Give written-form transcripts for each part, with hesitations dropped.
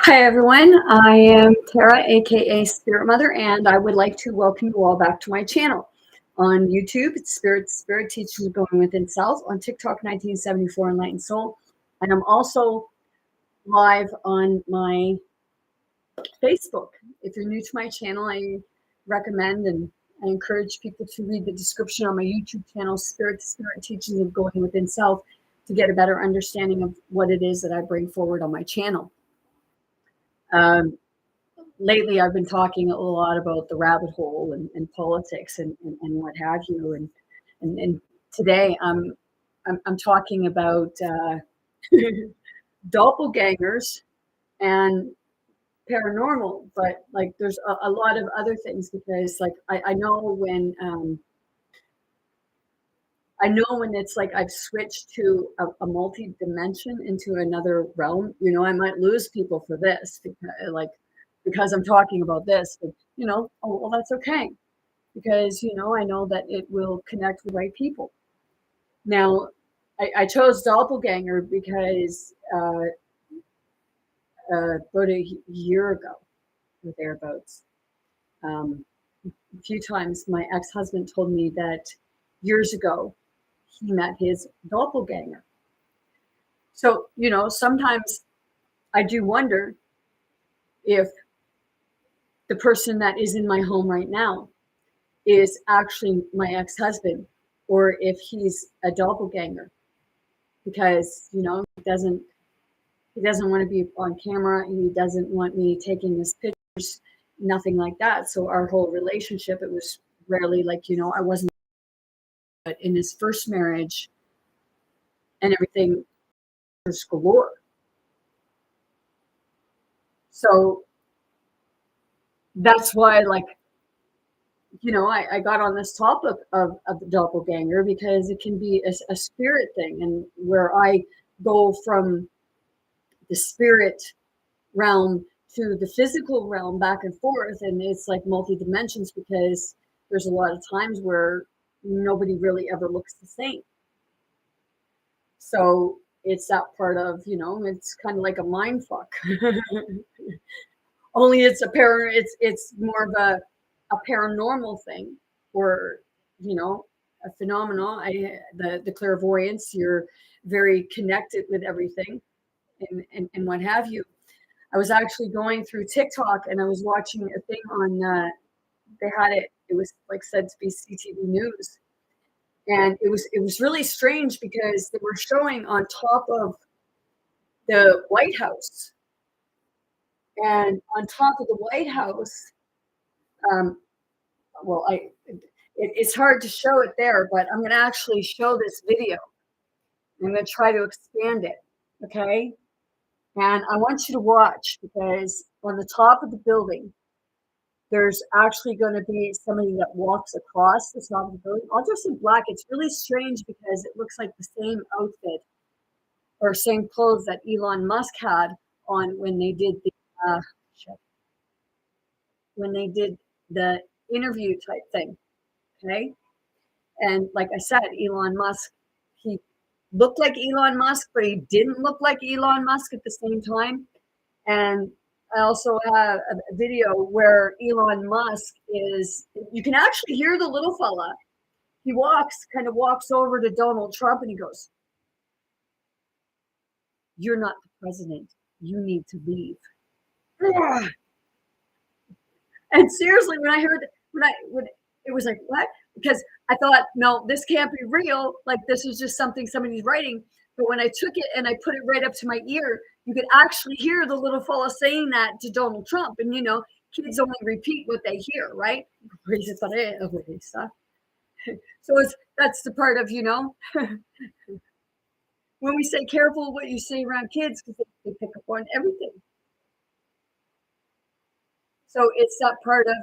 Hi, everyone. I am Tara, aka Spirit Mother, and I would like to welcome you all back to my channel. On YouTube, it's Spirit Teachings of Going Within Self. On TikTok, 1974 Enlightened Soul. And I'm also live on my Facebook. If you're new to my channel, I recommend and I encourage people to read the description on my YouTube channel, Spirit Teachings of Going Within Self, to get a better understanding of what it is that I bring forward on my channel. Lately I've been talking a lot about the rabbit hole and politics and what have you. And today I'm talking about doppelgangers and paranormal, but like there's a lot of other things because like I know when it's like I've switched to a multi-dimension into another realm, I might lose people for this because I'm talking about this, but oh, well, that's okay because, I know that it will connect with the right people. Now, I chose doppelganger because about a year ago or thereabouts, a few times my ex-husband told me that years ago he met his doppelganger. So, sometimes I do wonder if the person that is in my home right now is actually my ex-husband or if he's a doppelganger because, he doesn't want to be on camera. He doesn't want me taking his pictures, nothing like that. So our whole relationship, it was rarely like, I wasn't, but in his first marriage and everything was galore. So that's why, like, I got on this topic of the doppelganger because it can be a spirit thing, and where I go from the spirit realm to the physical realm back and forth, and it's like multi dimensions because there's a lot of times where nobody really ever looks the same. So it's that part of, it's kind of like a mind fuck. Only it's more of a paranormal thing or a phenomenon. The clairvoyance, you're very connected with everything and what have you. I was actually going through TikTok and I was watching a thing on they had it was like said to be CTV News, and it was really strange because they were showing on top of the White House, and on top of the White House, um, well, it's hard to show it there, but I'm going to actually show this video. I'm going to try to expand it, okay? And I want you to watch because on the top of the building, there's actually going to be somebody that walks across the top of the building, all dressed in black. It's really strange because it looks like the same outfit or same clothes that Elon Musk had on when they did uh, when they did the interview type thing. Okay. And like I said, Elon Musk, he looked like Elon Musk, but he didn't look like Elon Musk at the same time. And I also have a video where Elon Musk you can actually hear the little fella. He kind of walks over to Donald Trump and he goes, "You're not the president. You need to leave." And seriously, when I heard when it was like, what? Because I thought, no, this can't be real. Like this is just something somebody's writing. But when I took it and I put it right up to my ear, you could actually hear the little fella saying that to Donald Trump. And kids only repeat what they hear, right? So that's the part of, when we say careful what you say around kids because they pick up on everything. So it's that part of,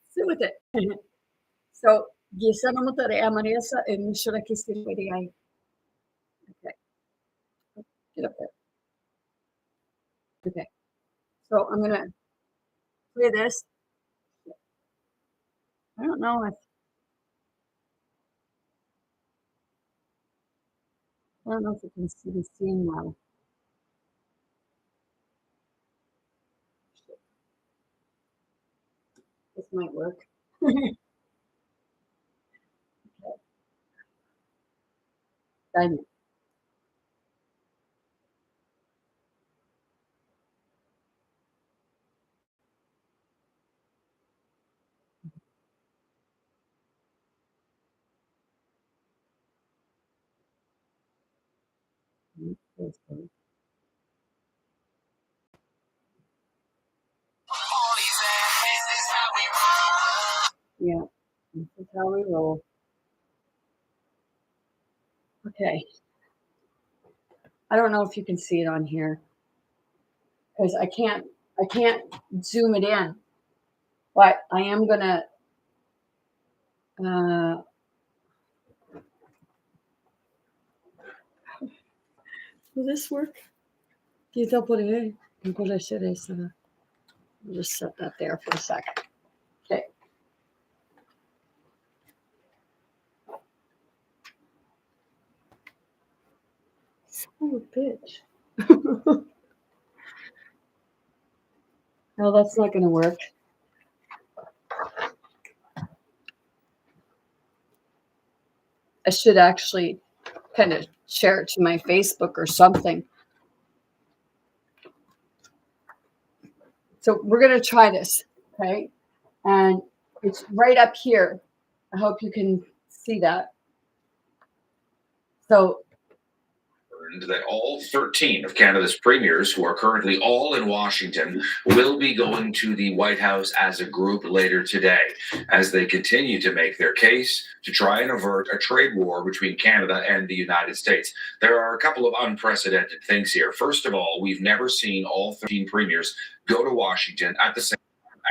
sit with it. So, gisa na mo tari Maria sa emission na kistin pwede ay. Okay, get up there. Okay. So I'm gonna play this. I don't know if you can see the scene now. This might work. Then yeah, this is how we roll. Okay. I don't know if you can see it on here because I can't zoom it in, but I am gonna uh will this work? Quizá por ahí. No puede ser esa. I'll just set that there for a second. Okay. Son of a bitch. No, that's not gonna work. I should actually kind of share it to my Facebook or something. So we're gonna try this, okay? And it's right up here. I hope you can see that. So that all 13 of Canada's premiers, who are currently all in Washington, will be going to the White House as a group later today as they continue to make their case to try and avert a trade war between Canada and the United States. There are a couple of unprecedented things here. First of all, we've never seen all 13 premiers go to Washington at the same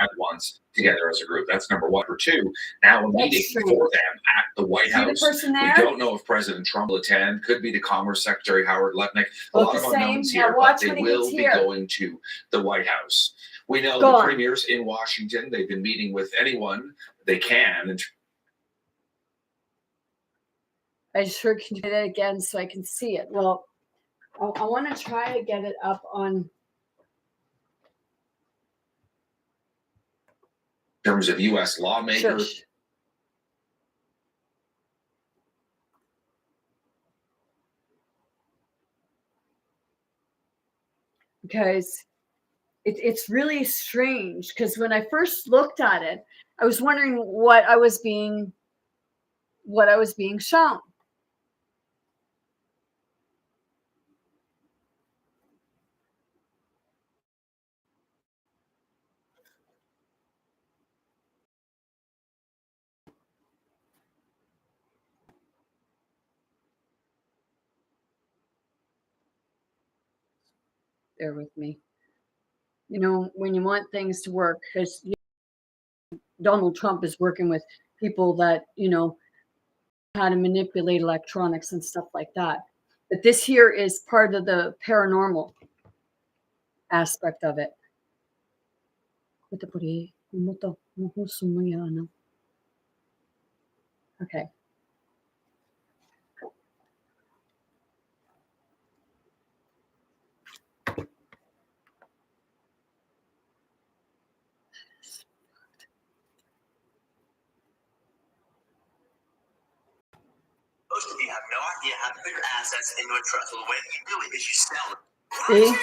at once together as a group. That's number one. Number two, now a meeting for them at the White see the House. person We there? don't know if President Trump will attend. Could be the Commerce Secretary Howard Lutnick. A Both lot the of same. unknowns Now here, but watch they when he will gets be here. going to the White House. We know Go the on. premiers in Washington. They've been meeting with anyone they can. And I sure can do that again so I can see it. Well, I want to try to get it up on. in terms of U.S. lawmakers. Shush. Because it's really strange. Because when I first looked at it, I was wondering what I was being shown. Bear with me. You know, when you want things to work, because Donald Trump is working with people that how to manipulate electronics and stuff like that. But this here is part of the paranormal aspect of it. Okay. Most of you have no idea how to put your assets into a trust. Well, the way that you do it is you sell them. See?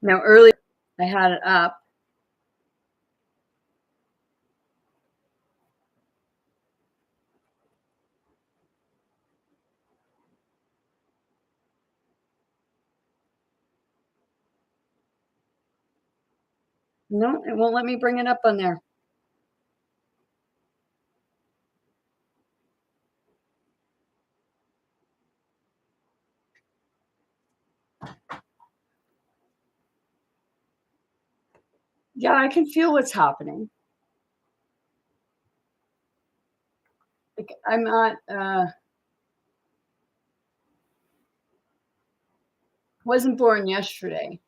Now earlier I had it up. No, it won't let me bring it up on there. Yeah, I can feel what's happening. Like I'm not wasn't born yesterday.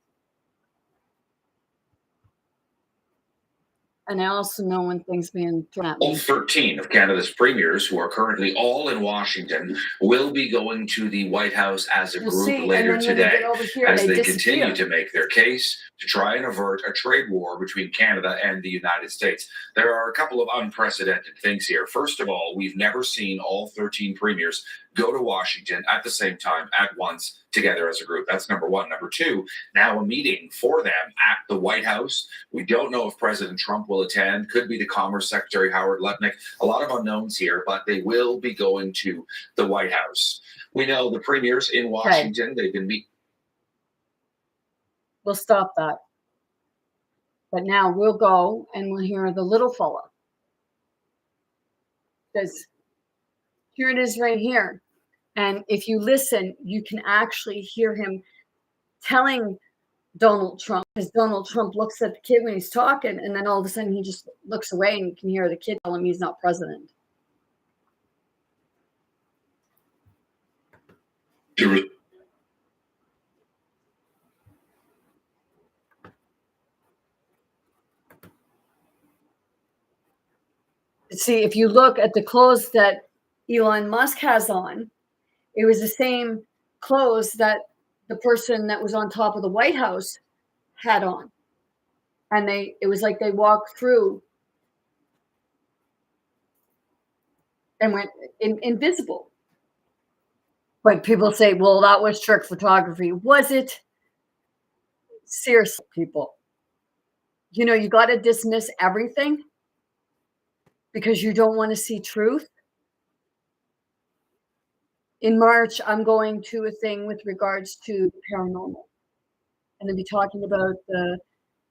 And I also know when things being thrown at All me. 13 of Canada's premiers, who are currently all in Washington, will be going to the White House as a You'll group see, and later then when they today get over here, as they they continue disappear. to make their case to try and avert a trade war between Canada and the United States. There are a couple of unprecedented things here. First of all, we've never seen all 13 premiers go to Washington at the same time, at once, together as a group. That's number one. Number two, now a meeting for them at the White House. We don't know if President Trump will attend. Could be the Commerce Secretary Howard Lutnick. A lot of unknowns here, but they will be going to the White House. We know the premiers in Washington. They've been meeting. We'll stop that. But now we'll go and we'll hear the little fella. Because here it is right here. And if you listen, you can actually hear him telling Donald Trump, because Donald Trump looks at the kid when he's talking, and then all of a sudden he just looks away and you can hear the kid tell him he's not president. See, if you look at the clothes that Elon Musk has on, it was the same clothes that the person that was on top of the White House had on. And it was like they walked through and went invisible. But people say, well, that was trick photography. Was it? Seriously, people. You got to dismiss everything because you don't want to see truth. In March, I'm going to a thing with regards to paranormal. And they'll be talking about the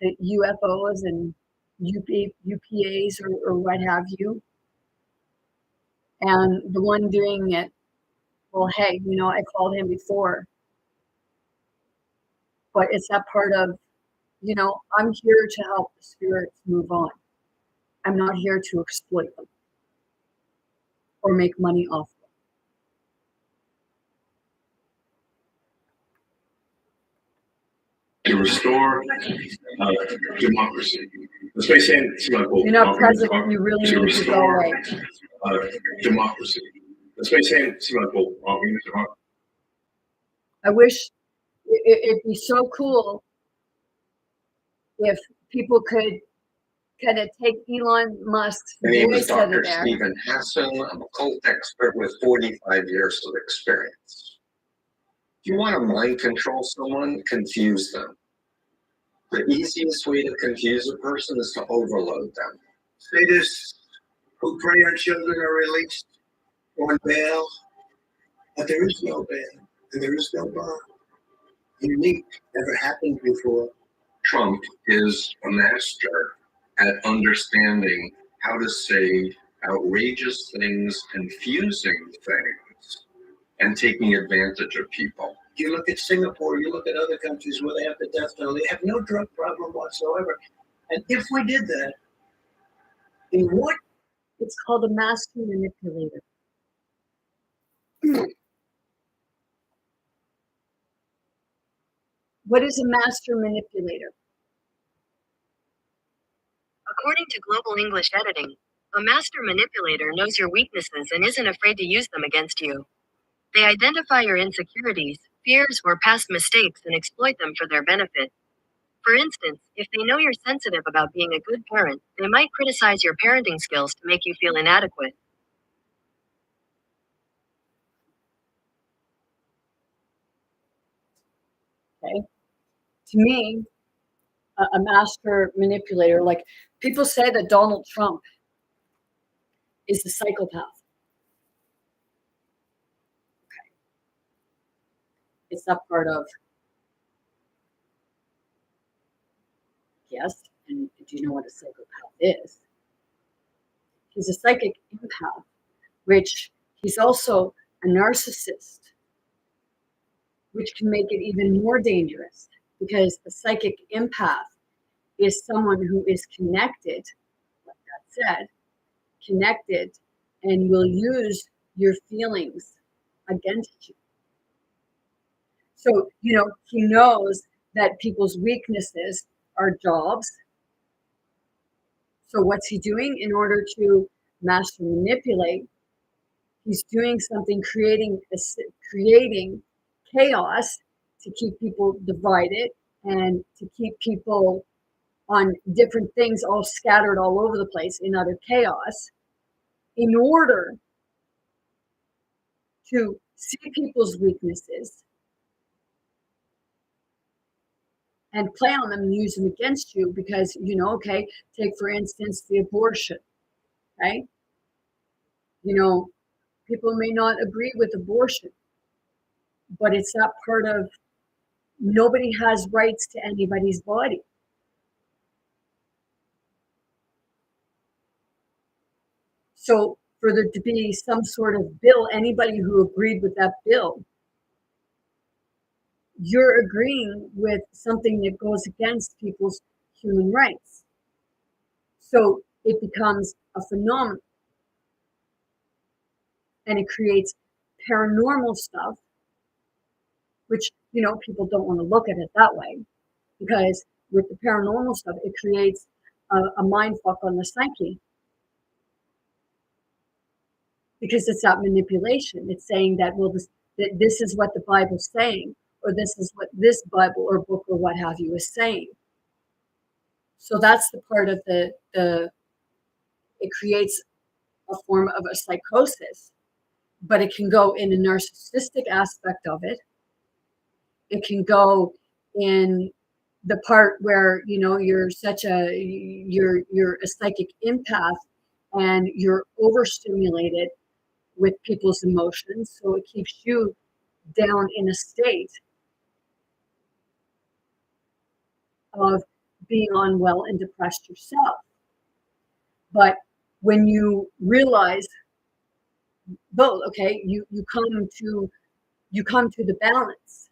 UFOs and UPAs or what have you. And the one doing it, well, hey, I called him before. But it's that part of, I'm here to help the spirits move on. I'm not here to exploit them or make money off them. To restore democracy. You're not president, you really need to go away. Democracy. I wish it'd be so cool if people could kind of take Elon Musk's My name is voice out of Dr. there. Stephen Hassan. I'm a cult expert with 45 years of experience. If you want to mind control someone, confuse them. The easiest way to confuse a person is to overload them. Sadists who prey on children are released on bail, but there is no bail and there is no bond. Unique, never happened before. Trump is a master at understanding how to say outrageous things, confusing things, and taking advantage of people. You look at Singapore, you look at other countries where they have the death penalty, they have no drug problem whatsoever. And if we did that, in what? It's called a master manipulator. What is a master manipulator? According to Global English Editing, a master manipulator knows your weaknesses and isn't afraid to use them against you. They identify your insecurities, fears, or past mistakes and exploit them for their benefit. For instance, if they know you're sensitive about being a good parent, they might criticize your parenting skills to make you feel inadequate. Okay. To me, a master manipulator, like people say that Donald Trump is a psychopath. Okay. It's that part of, yes, and do you know what a psychopath is? He's a psychic empath, which he's also a narcissist, which can make it even more dangerous because a psychic empath is someone who is connected, like that said, connected, and will use your feelings against you. So, he knows that people's weaknesses are jobs. So what's he doing in order to master manipulate? He's doing something, creating chaos to keep people divided and to keep people on different things all scattered all over the place in utter chaos in order to see people's weaknesses and play on them and use them against you because, okay, take for instance the abortion, okay? People may not agree with abortion, but it's that part of nobody has rights to anybody's body. So for there to be some sort of bill, anybody who agreed with that bill, you're agreeing with something that goes against people's human rights. So it becomes a phenomenon and it creates paranormal stuff, which, people don't want to look at it that way because with the paranormal stuff, it creates a mind fuck on the psyche because it's that manipulation. It's saying that, well, that this is what the Bible's saying, or this is what this Bible or book or what have you is saying. So that's the part of it creates a form of a psychosis, but it can go in a narcissistic aspect of it. It can go in the part where, you're a psychic empath and you're overstimulated with people's emotions. So it keeps you down in a state of being unwell and depressed yourself. But when you realize, well, okay, you come to the balance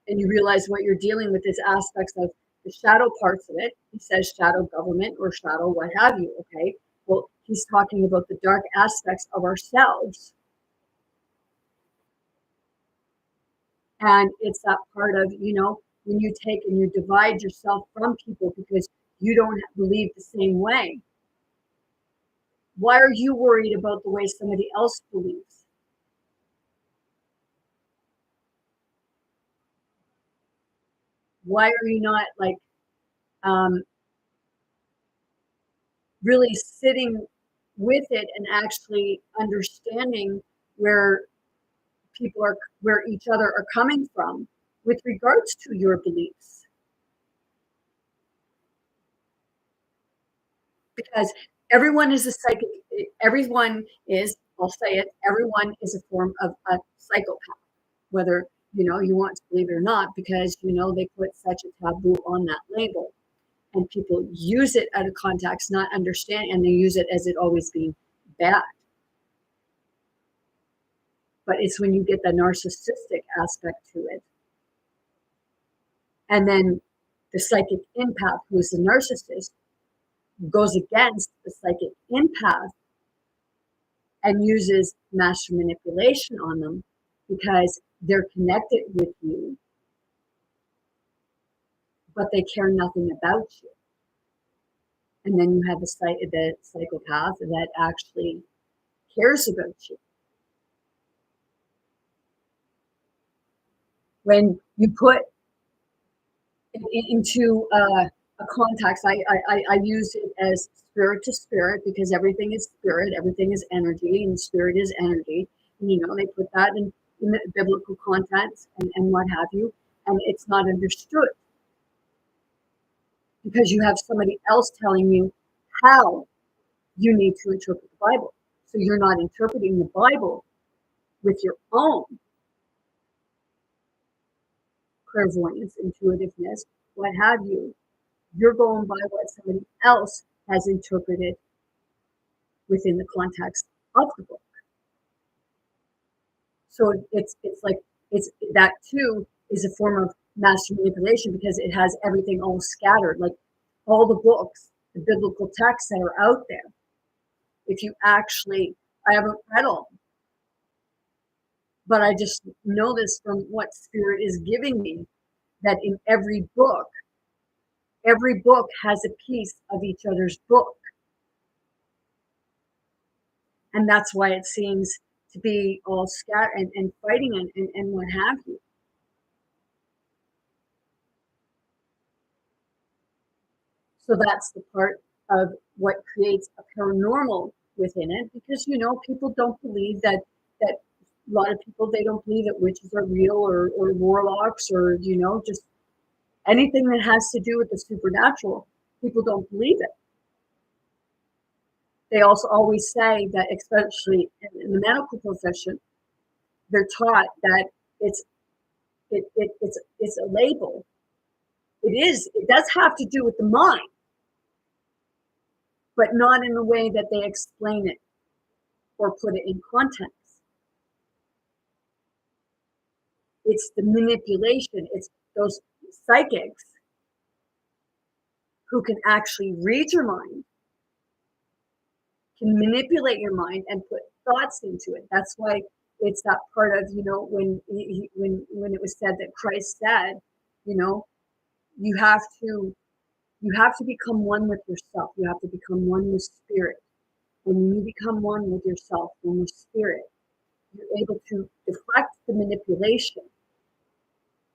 and you realize what you're dealing with is aspects of the shadow parts of it. He says shadow government or shadow what have you, okay? Well, he's talking about the dark aspects of ourselves. And it's that part of, when you take and you divide yourself from people because you don't believe the same way. Why are you worried about the way somebody else believes? Why are you not really sitting with it and actually understanding where where each other are coming from with regards to your beliefs? Because everyone is a psychic. I'll say it, everyone is a form of a psychopath, whether, you want to believe it or not, because, they put such a taboo on that label. And people use it out of context, not understand, and they use it as it always being bad. But it's when you get the narcissistic aspect to it. And then the psychic empath, who is the narcissist, goes against the psychic empath and uses master manipulation on them because they're connected with you, but they care nothing about you. And then you have the psychopath that actually cares about you. When you put it into a context, I use it as spirit to spirit because everything is spirit, everything is energy, and spirit is energy. And, they put that in the biblical context and what have you, and it's not understood because you have somebody else telling you how you need to interpret the Bible. So you're not interpreting the Bible with your own clairvoyance, intuitiveness, what have you. You're going by what somebody else has interpreted within the context of the book. So it's that too is a form of master manipulation because it has everything all scattered, like all the books, the biblical texts that are out there. If you actually, I haven't read all, but I just know this from what Spirit is giving me, that in every book has a piece of each other's book. And that's why it seems to be all scattered and fighting and what have you. So that's the part of what creates a paranormal within it, because people don't believe that a lot of people, they don't believe that witches are real, or warlocks, or just anything that has to do with the supernatural. People don't believe it. They also always say that, especially in the medical profession, they're taught that it's it's a label. It does have to do with the mind, but not in the way that they explain it or put it in context. It's the manipulation. It's those psychics who can actually read your mind, can manipulate your mind and put thoughts into it. That's why it's that part of, when it was said that Christ said, you know, you have to become one with yourself. You have to become one with spirit. And when you become one with yourself, one with spirit, you're able to deflect the manipulation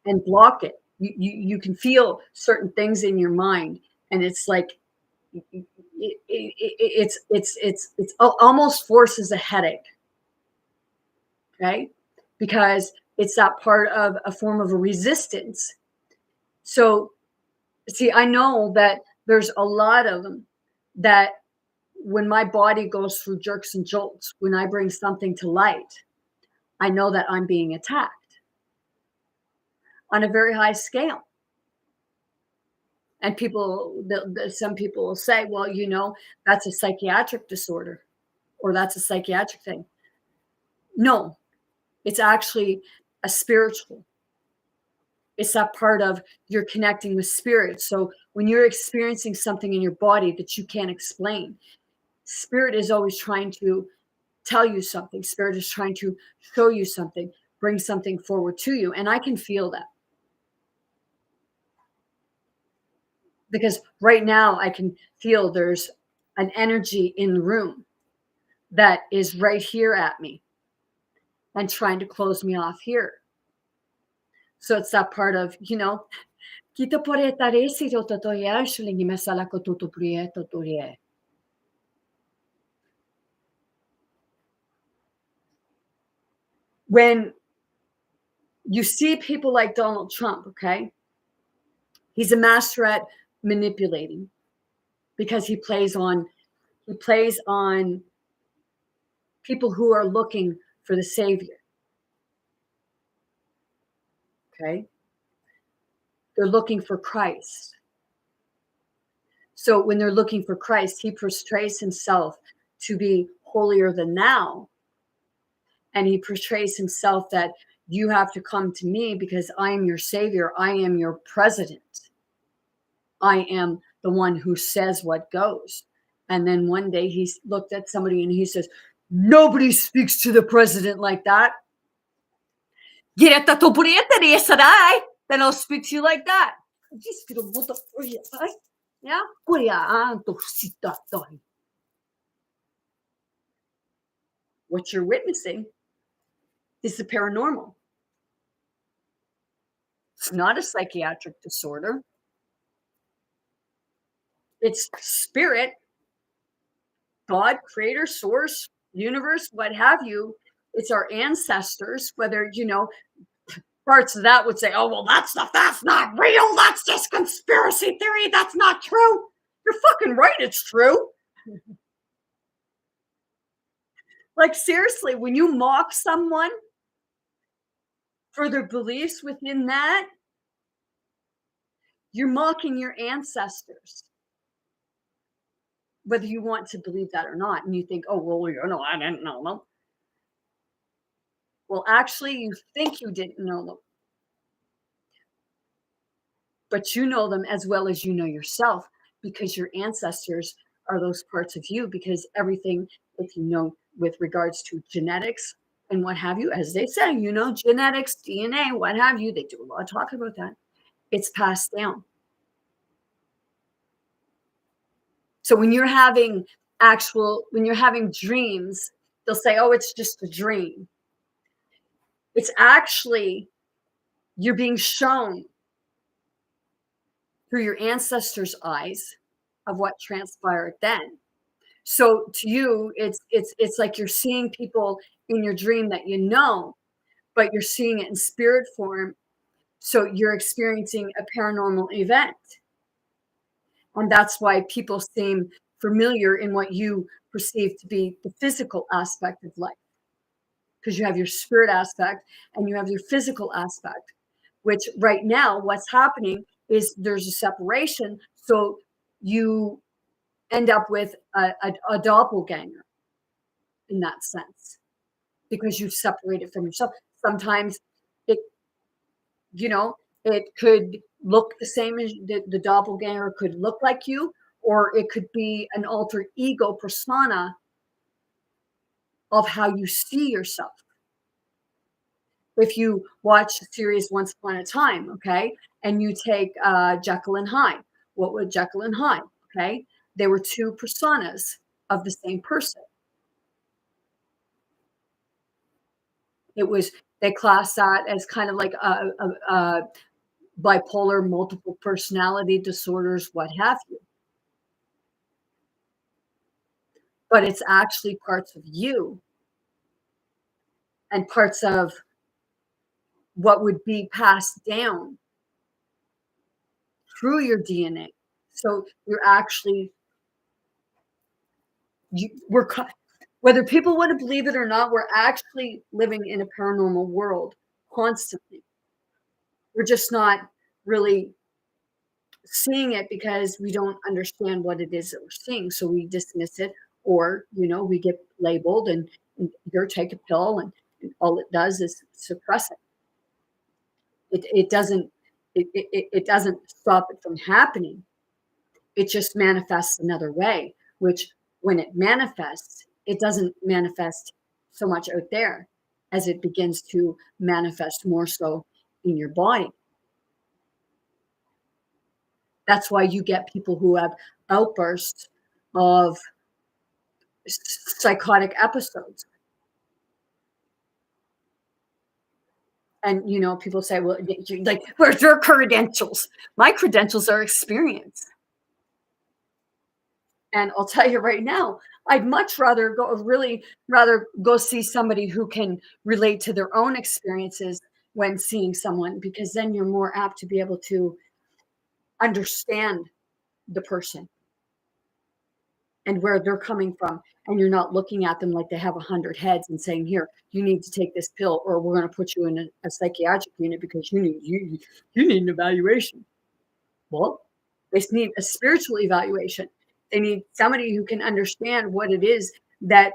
and block it. You can feel certain things in your mind, and it's like it's almost forces a headache. Okay, because it's that part of a form of a resistance. So, see, I know that there's a lot of them that when my body goes through jerks and jolts, when I bring something to light, I know that I'm being attacked on a very high scale. And some people will say, well, that's a psychiatric disorder, or that's a psychiatric thing. No, it's actually a spiritual. It's that part of you're connecting with spirit. So when you're experiencing something in your body that you can't explain, spirit is always trying to tell you something. Spirit is trying to show you something, bring something forward to you. And I can feel that. Because right now I can feel there's an energy in the room that is right here at me and trying to close me off here. So it's that part of, when you see people like Donald Trump, okay, he's a master at manipulating, because he plays on people who are looking for the savior. Okay, they're looking for Christ. So when they're looking for Christ, he portrays himself to be holier than thou. And he portrays himself that you have to come to me because I am your savior. I am your president. I am the one who says what goes. And then one day he looked at somebody and he says, nobody speaks to the president like that. Then I'll speak to you like that. Yeah. What you're witnessing is the paranormal. It's not a psychiatric disorder. It's spirit, God, creator, source, universe, what have you. It's our ancestors, whether, parts of that would say, oh, well, that's not real. That's just conspiracy theory. That's not true. You're fucking right. It's true. Like, seriously, when you mock someone for their beliefs within that, you're mocking your ancestors, whether you want to believe that or not. And you think, oh, well, I didn't know them. Well, actually, you think you didn't know them. But you know them as well as you know yourself, because your ancestors are those parts of you. Because everything, if you know, with regards to genetics and what have you, as they say, genetics, DNA, what have you, they do a lot of talk about that. It's passed down. So when you're having dreams they'll say, oh, it's just a dream. It's actually, you're being shown through your ancestors' eyes of what transpired then. So to you, it's like you're seeing people in your dream that you know, but you're seeing it in spirit form. So you're experiencing a paranormal event. And that's why people seem familiar in what you perceive to be the physical aspect of life. Because you have your spirit aspect and you have your physical aspect, which right now, what's happening is there's a separation. So you end up with a doppelganger in that sense, because you've separated from yourself. Sometimes it, you know, it could look the same as the doppelganger could look like you, or it could be an alter ego persona of how you see yourself. If you watch the series Once Upon a Time, okay, and you take Jekyll and Hyde, what would Jekyll and Hyde? Okay, they were two personas of the same person. It was, they class that as kind of like a bipolar, multiple personality disorders, what have you. But it's actually parts of you and parts of what would be passed down through your DNA. So you're actually, we're, whether people want to believe it or not, we're actually living in a paranormal world constantly. We're just not really seeing it because we don't understand what it is that we're seeing. So we dismiss it, or, we get labeled and here, take a pill, and all it does is suppress it. It doesn't, it doesn't stop it from happening. It just manifests another way, which when it manifests, it doesn't manifest so much out there as it begins to manifest more so in your body. That's why you get people who have outbursts of psychotic episodes. And, people say, well, like, where's your credentials? My credentials are experience. And I'll tell you right now, I'd much rather go see somebody who can relate to their own experiences when seeing someone, because then you're more apt to be able to understand the person and where they're coming from. And you're not looking at them like they have 100 heads and saying, here, you need to take this pill, or we're going to put you in a psychiatric unit because you need an evaluation. Well, they need a spiritual evaluation. They need somebody who can understand what it is that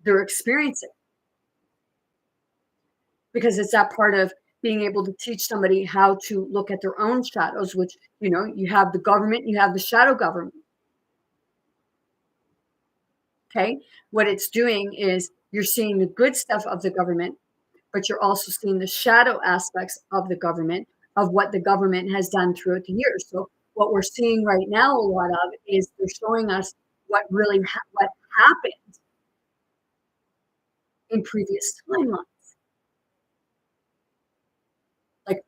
they're experiencing. Because it's that part of being able to teach somebody how to look at their own shadows, which, you have the government, you have the shadow government. Okay. What it's doing is you're seeing the good stuff of the government, but you're also seeing the shadow aspects of the government, of what the government has done throughout the years. So what we're seeing right now, a lot of, is they're showing us what really what happened in previous timelines. Like,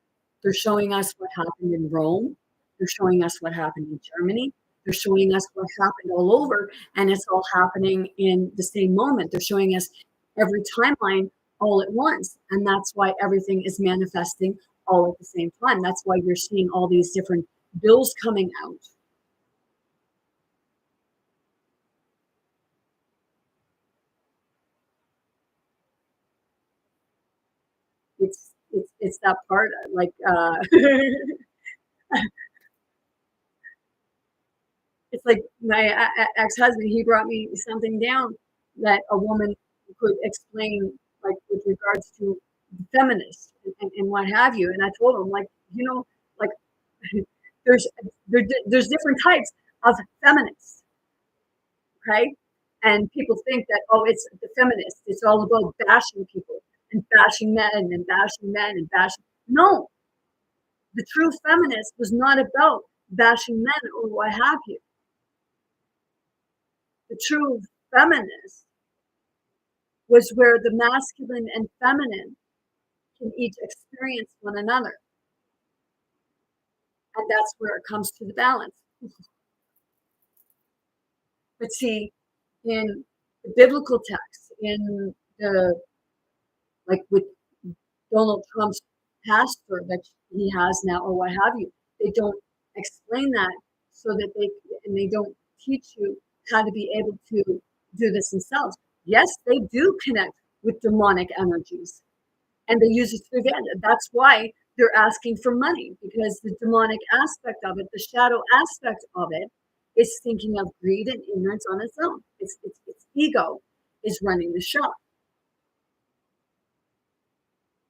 they're showing us what happened in Rome. They're showing us what happened in Germany. They're showing us what happened all over, and it's all happening in the same moment. They're showing us every timeline all at once, and that's why everything is manifesting all at the same time. That's why you're seeing all these different bills coming out. It's that part, like it's like my ex-husband, he brought me something down that a woman could explain, like with regards to feminists and what have you. And I told him, like, like there's different types of feminists, okay? And people think that, oh, it's the feminist. It's all about bashing people and bashing men and bashing men and bashing. No, the true feminist was not about bashing men or what have you. The true feminist was where the masculine and feminine can each experience one another. And that's where it comes to the balance. But see, in the biblical text, in the, like with Donald Trump's pastor that he has now, or what have you, they don't explain that so that they don't teach you how to be able to do this themselves. Yes, they do connect with demonic energies and they use it through the end. That's why they're asking for money, because the demonic aspect of it, the shadow aspect of it, is thinking of greed and ignorance on its own. Its ego is running the show.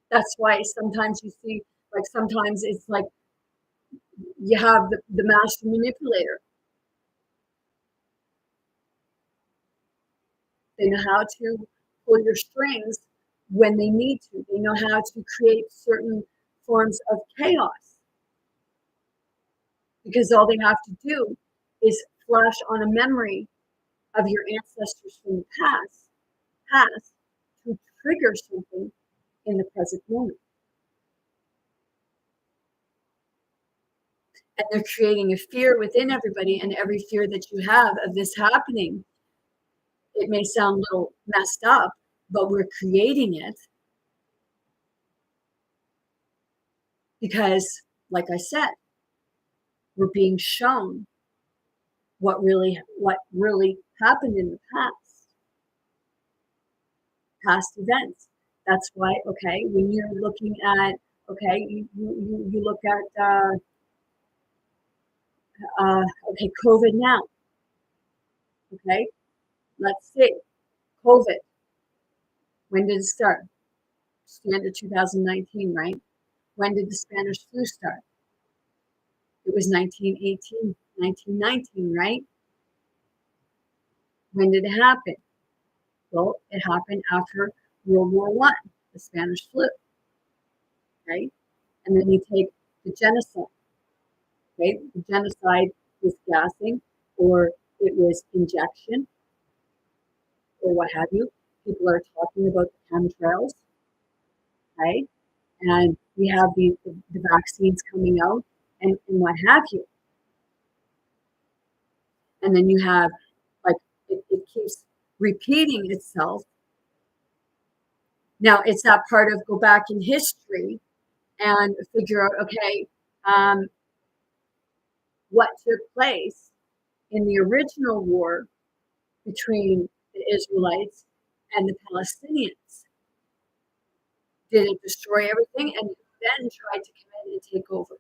That's why sometimes you see, like sometimes it's like you have the master manipulator. They know how to pull your strings when they need to. They know how to create certain forms of chaos, because all they have to do is flash on a memory of your ancestors from the past to trigger something in the present moment. And they're creating a fear within everybody, and every fear that you have of this happening, it may sound a little messed up, but we're creating it because, like I said, we're being shown what really happened in the past events. That's why, okay, when you're looking at, okay, you look at okay, COVID now. Okay, let's see, COVID. When did it start? It's the end of 2019, right? When did the Spanish flu start? It was 1918, 1919, right? When did it happen? Well, it happened after World War I, the Spanish flu, right? And then you take the genocide, right? The genocide was gassing, or it was injection, or what have you. People are talking about the chemtrails, right? And we have the vaccines coming out and what have you. And then you have, like, it keeps repeating itself. Now it's that part of go back in history and figure out, okay, what took place in the original war between the Israelites and the Palestinians. Did it destroy everything? And then tried to come in and take over?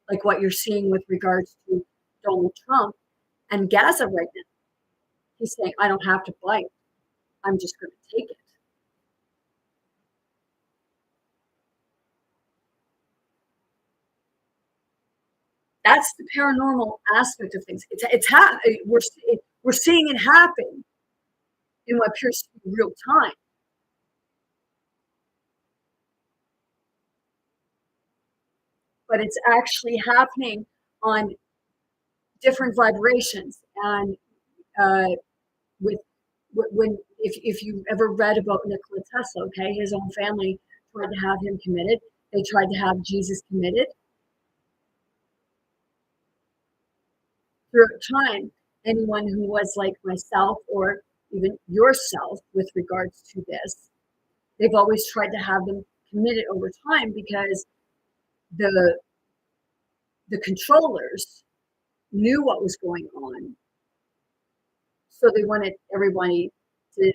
Like what you're seeing with regards to Donald Trump and Gaza right now. He's saying, I don't have to fight. I'm just going to take it. That's the paranormal aspect of things. We're seeing it happen in what appears to be real time. But it's actually happening on different vibrations. And if you ever read about Nikola Tesla, okay, his own family tried to have him committed. They tried to have Jesus committed. Throughout time, anyone who was like myself or even yourself with regards to this, they've always tried to have them committed over time, because the controllers knew what was going on, so they wanted everybody to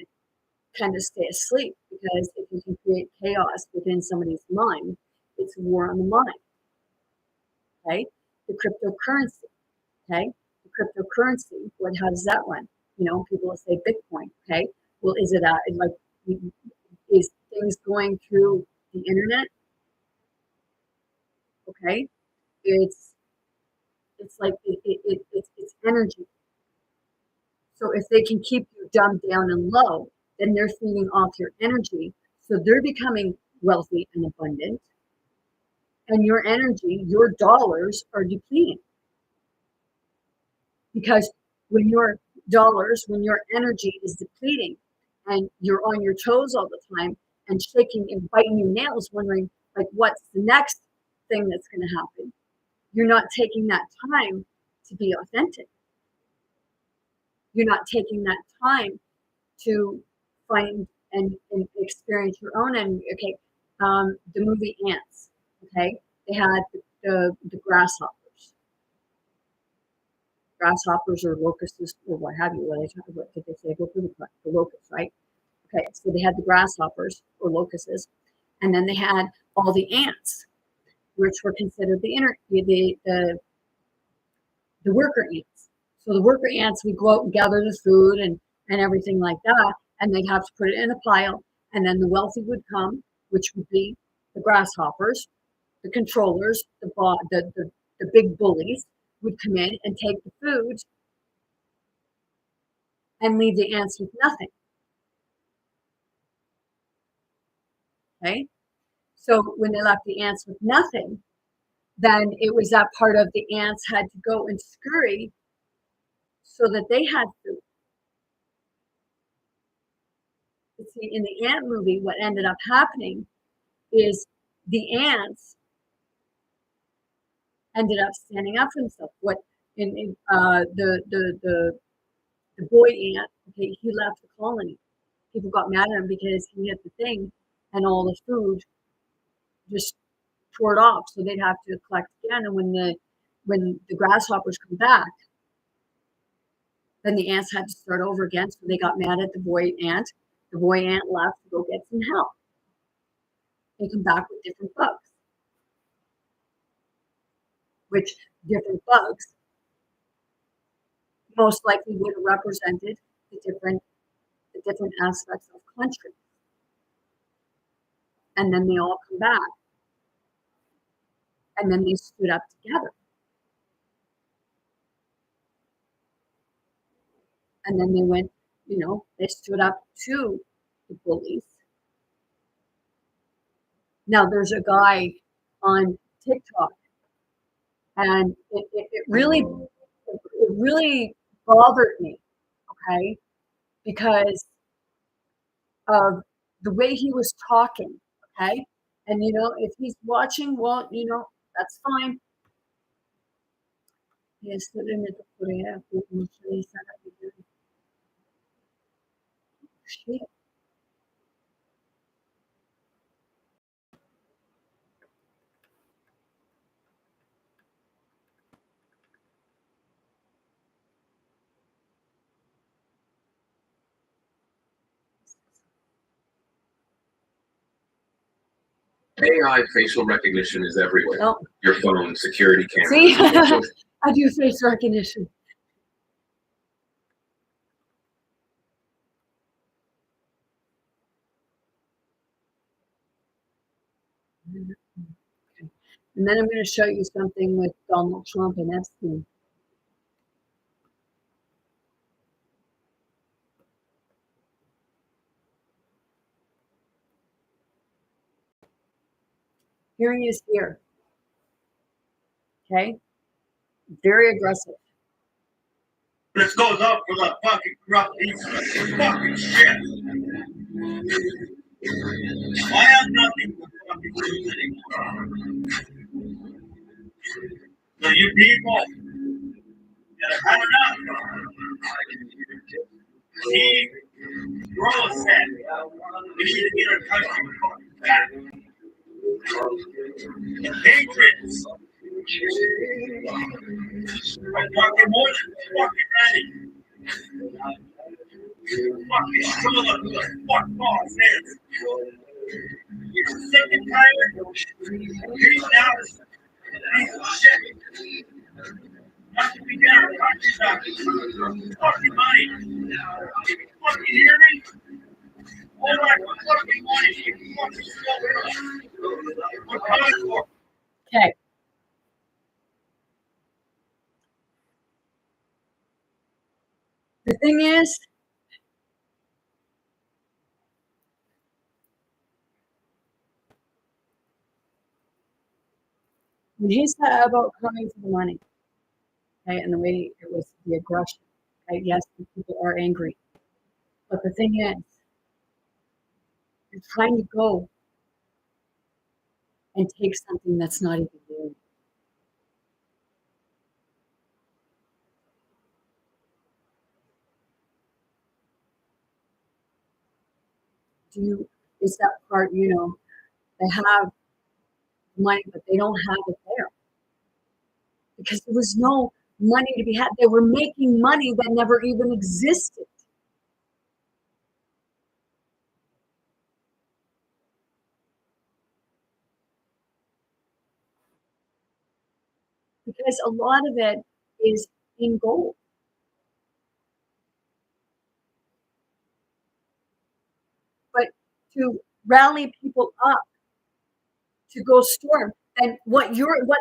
kind of stay asleep, because if you can create chaos within somebody's mind, it's war on the mind. Okay, the cryptocurrency. Okay, the cryptocurrency. How does that run? People will say Bitcoin. Okay, well, is it like, is things going through the internet? Okay, it's like it's energy. So if they can keep you dumbed down and low, then they're feeding off your energy. So they're becoming wealthy and abundant. And your energy, your dollars are depleting. Because when your energy is depleting and you're on your toes all the time and shaking and biting your nails, wondering like what's the next thing that's going to happen. You're not taking that time to be authentic. You're not taking that time to find and experience your own. And okay, the movie Ants. Okay, they had the grasshoppers or locusts or what have you. What did they say? Go through the locusts, right? Okay, so they had the grasshoppers or locusts, and then they had all the ants, which were considered the worker ants. So the worker ants would go out and gather the food and everything like that, and they'd have to put it in a pile, and then the wealthy would come, which would be the grasshoppers, the controllers, the big bullies would come in and take the food and leave the ants with nothing. Okay? So when they left the ants with nothing, then it was that part of the ants had to go and scurry so that they had food. But see, in the ant movie, what ended up happening is the ants ended up standing up for themselves. What in the boy ant, okay, he left the colony. People got mad at him because he hit the thing and all the food just tore it off. So they'd have to collect again. And when the grasshoppers come back, then the ants had to start over again. So they got mad at the boy ant. The boy ant left to go get some help. They come back with different bugs, which different bugs most likely would have represented the different aspects of country. And then they all come back. And then they stood up together. And then they went, they stood up to the bullies. Now there's a guy on TikTok, and it really bothered me, okay, because of the way he was talking, okay? And if he's watching, well, that's fine. Yes, shit. AI facial recognition is everywhere. Oh, Your phone, security see, cameras. I do face recognition. Okay. And then I'm going to show you something with Donald Trump and Epstein. Here he is here. Okay? Very aggressive. This goes up for the fucking corrupt piece of fucking shit. I have nothing for fucking truth anymore. So you people that have had enough, he Rose said, we need to get our country back. The patriots are fucking more than fucking ready. Fucking show them who the fuck boss is. You're sick and tired. He's now a piece of shit. Not to be down our country back. Fucking money. Fucking hear me? All right, fucking money. You fucking stupid. We're coming for. Okay. The thing is, when he said about coming for the money, okay, and the way it was the aggression, okay, yes, people are angry. But the thing is, You're trying to go and take something that's not even yours. Is that part, they have money, but they don't have it there because there was no money to be had. They were making money that never even existed. Because a lot of it is in gold. But to rally people up to go storm, and what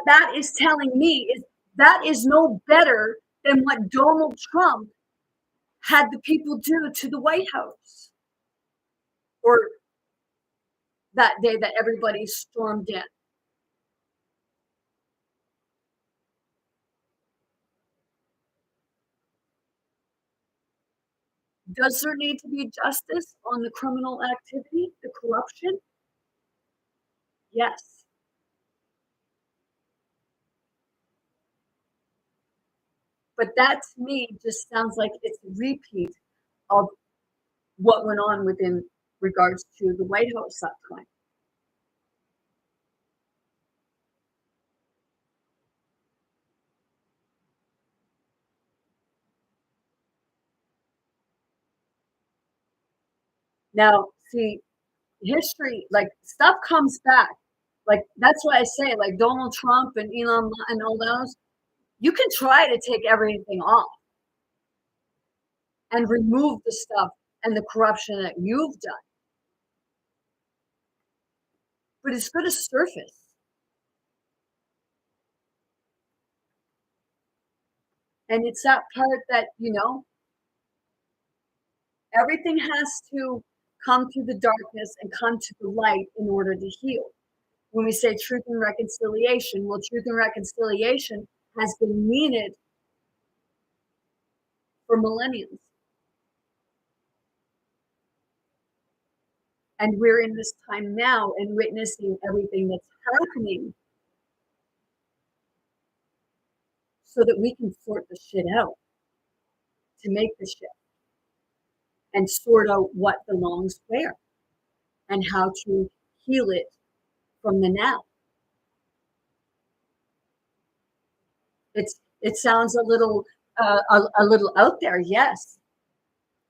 that is telling me is that is no better than what Donald Trump had the people do to the White House, or that day that everybody stormed in. Does there need to be justice on the criminal activity, the corruption? Yes. But that to me just sounds like it's a repeat of what went on within regards to the White House that time. Now, see, history, like stuff comes back. Like that's why I say, like Donald Trump and Elon and all those, you can try to take everything off and remove the stuff and the corruption that you've done, but it's going to surface. And it's that part that, everything has to come through the darkness and come to the light in order to heal. When we say truth and reconciliation, well, truth and reconciliation has been needed for millenniums. And we're in this time now and witnessing everything that's happening so that we can sort the shit out to make the shift and sort out what belongs where and how to heal it from the now. It sounds a little out there, yes,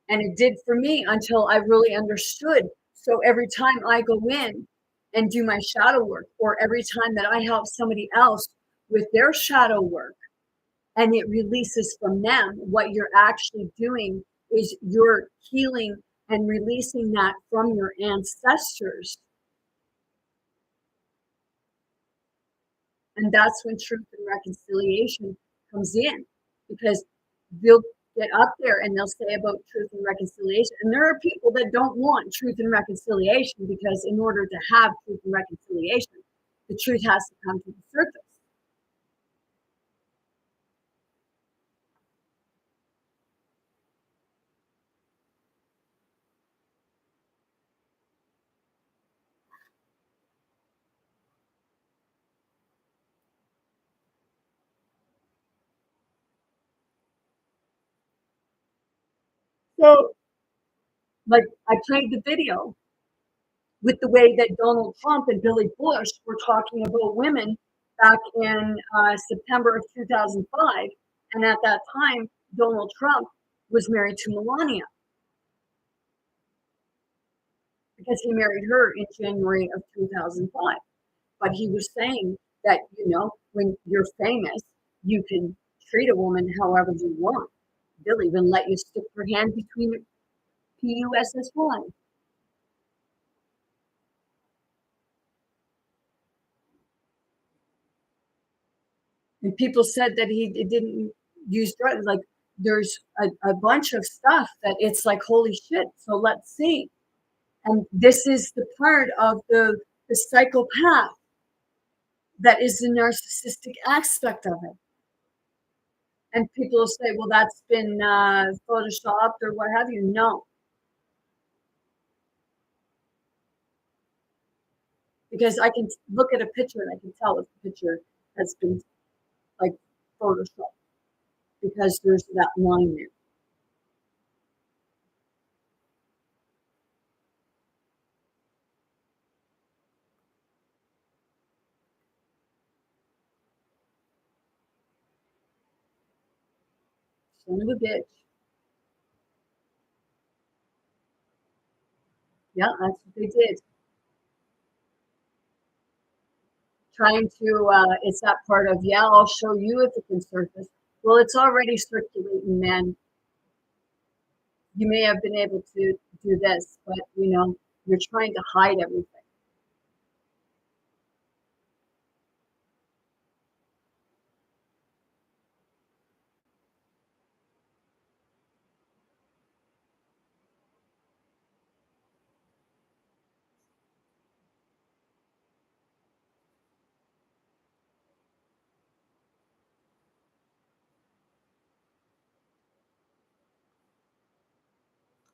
and it did for me until I really understood. So every time I go in and do my shadow work, or every time that I help somebody else with their shadow work, and it releases from them, what you're actually doing is you're healing and releasing that from your ancestors. And that's when truth and reconciliation comes in, because they'll get up there and they'll say about truth and reconciliation. And there are people that don't want truth and reconciliation because in order to have truth and reconciliation, the truth has to come to the surface. So, like, I played the video with the way that Donald Trump and Billy Bush were talking about women back in September of 2005. And at that time, Donald Trump was married to Melania because he married her in January of 2005. But he was saying that, when you're famous, you can treat a woman however you want. They'll even let you stick your hand between your PUSS1. And people said that he didn't use drugs. Like there's a bunch of stuff that it's like, holy shit. So let's see. And this is the part of the psychopath that is the narcissistic aspect of it. And people will say, well, that's been photoshopped or what have you. No. because I can look at a picture and I can tell if the picture has been like photoshopped because there's that line there. Son of a bitch. Yeah, that's what they did. Trying to, it's that part of, yeah, I'll show you if it can surface. Well, it's already circulating, man. You may have been able to do this, but you're trying to hide everything.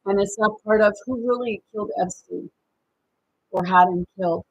And it's not part of who really killed Epstein or had him killed.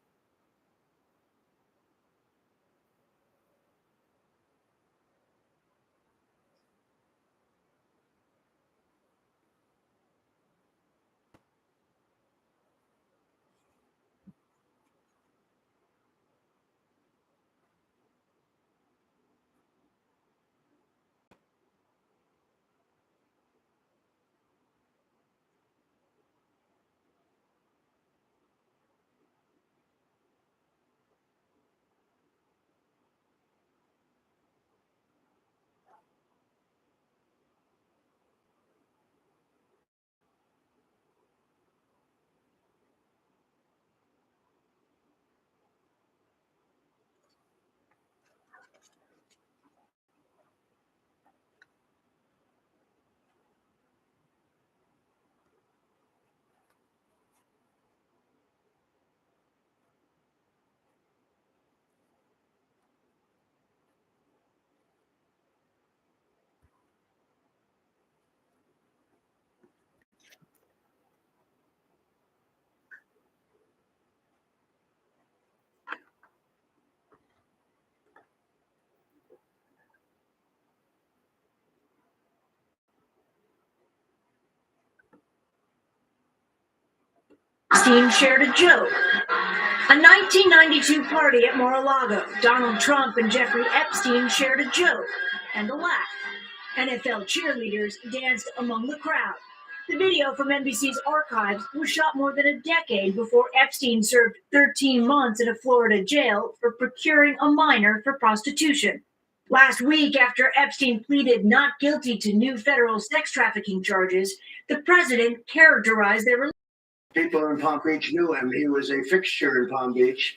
Epstein shared a joke. A 1992 party at Mar-a-Lago. Donald Trump and Jeffrey Epstein shared a joke and a laugh. NFL cheerleaders danced among the crowd. The video from NBC's archives was shot more than a decade before Epstein served 13 months in a Florida jail for procuring a minor for prostitution. Last week, after Epstein pleaded not guilty to new federal sex trafficking charges, the president characterized their People in Palm Beach knew him. He was a fixture in Palm Beach.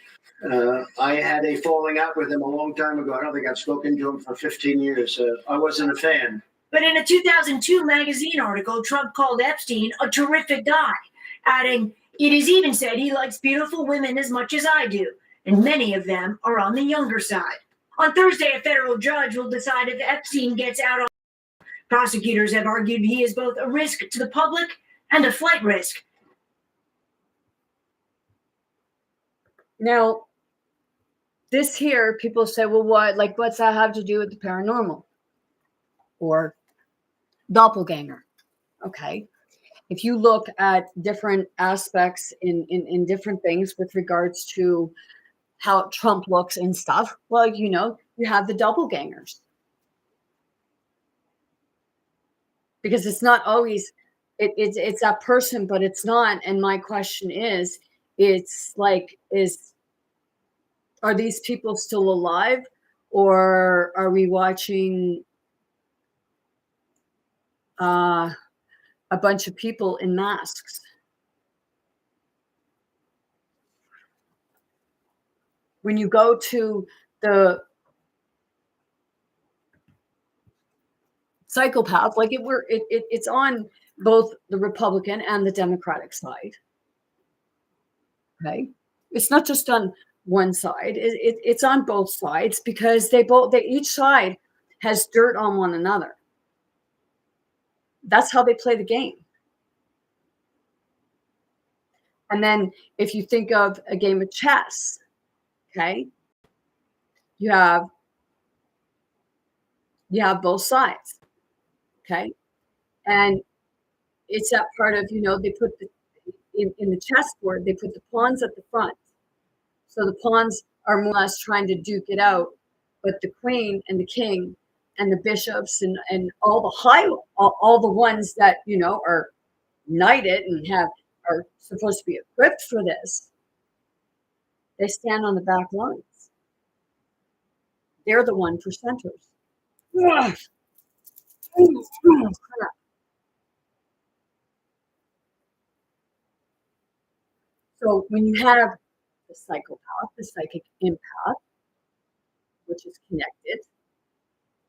I had a falling out with him a long time ago. I don't think I've spoken to him for 15 years. I wasn't a fan. But in a 2002 magazine article, Trump called Epstein a terrific guy, adding, "It is even said he likes beautiful women as much as I do, and many of them are on the younger side." On Thursday, a federal judge will decide if Epstein gets out on. Prosecutors have argued he is both a risk to the public and a flight risk. Now, this here, people say, well, what's that have to do with the paranormal or doppelganger? Okay. If you look at different aspects in different things with regards to how Trump looks and stuff, well, you have the doppelgangers. Because it's not always, it's that person, but it's not. And my question is, are these people still alive, or are we watching a bunch of people in masks? When you go to the psychopath, it's on both the Republican and the Democratic side. Okay, it's not just on one side. It's on both sides because each side has dirt on one another. That's how they play the game. And then if you think of a game of chess, Okay. You have both sides. Okay. And it's that part of, they put in the chessboard, they put the pawns at the front. So the pawns are more or less trying to duke it out, but the queen and the king and the bishops and all all the ones that, are knighted and are supposed to be equipped for this, they stand on the back lines. They're the 1%ers. Ugh. So when you have the psychopath, the psychic empath, which is connected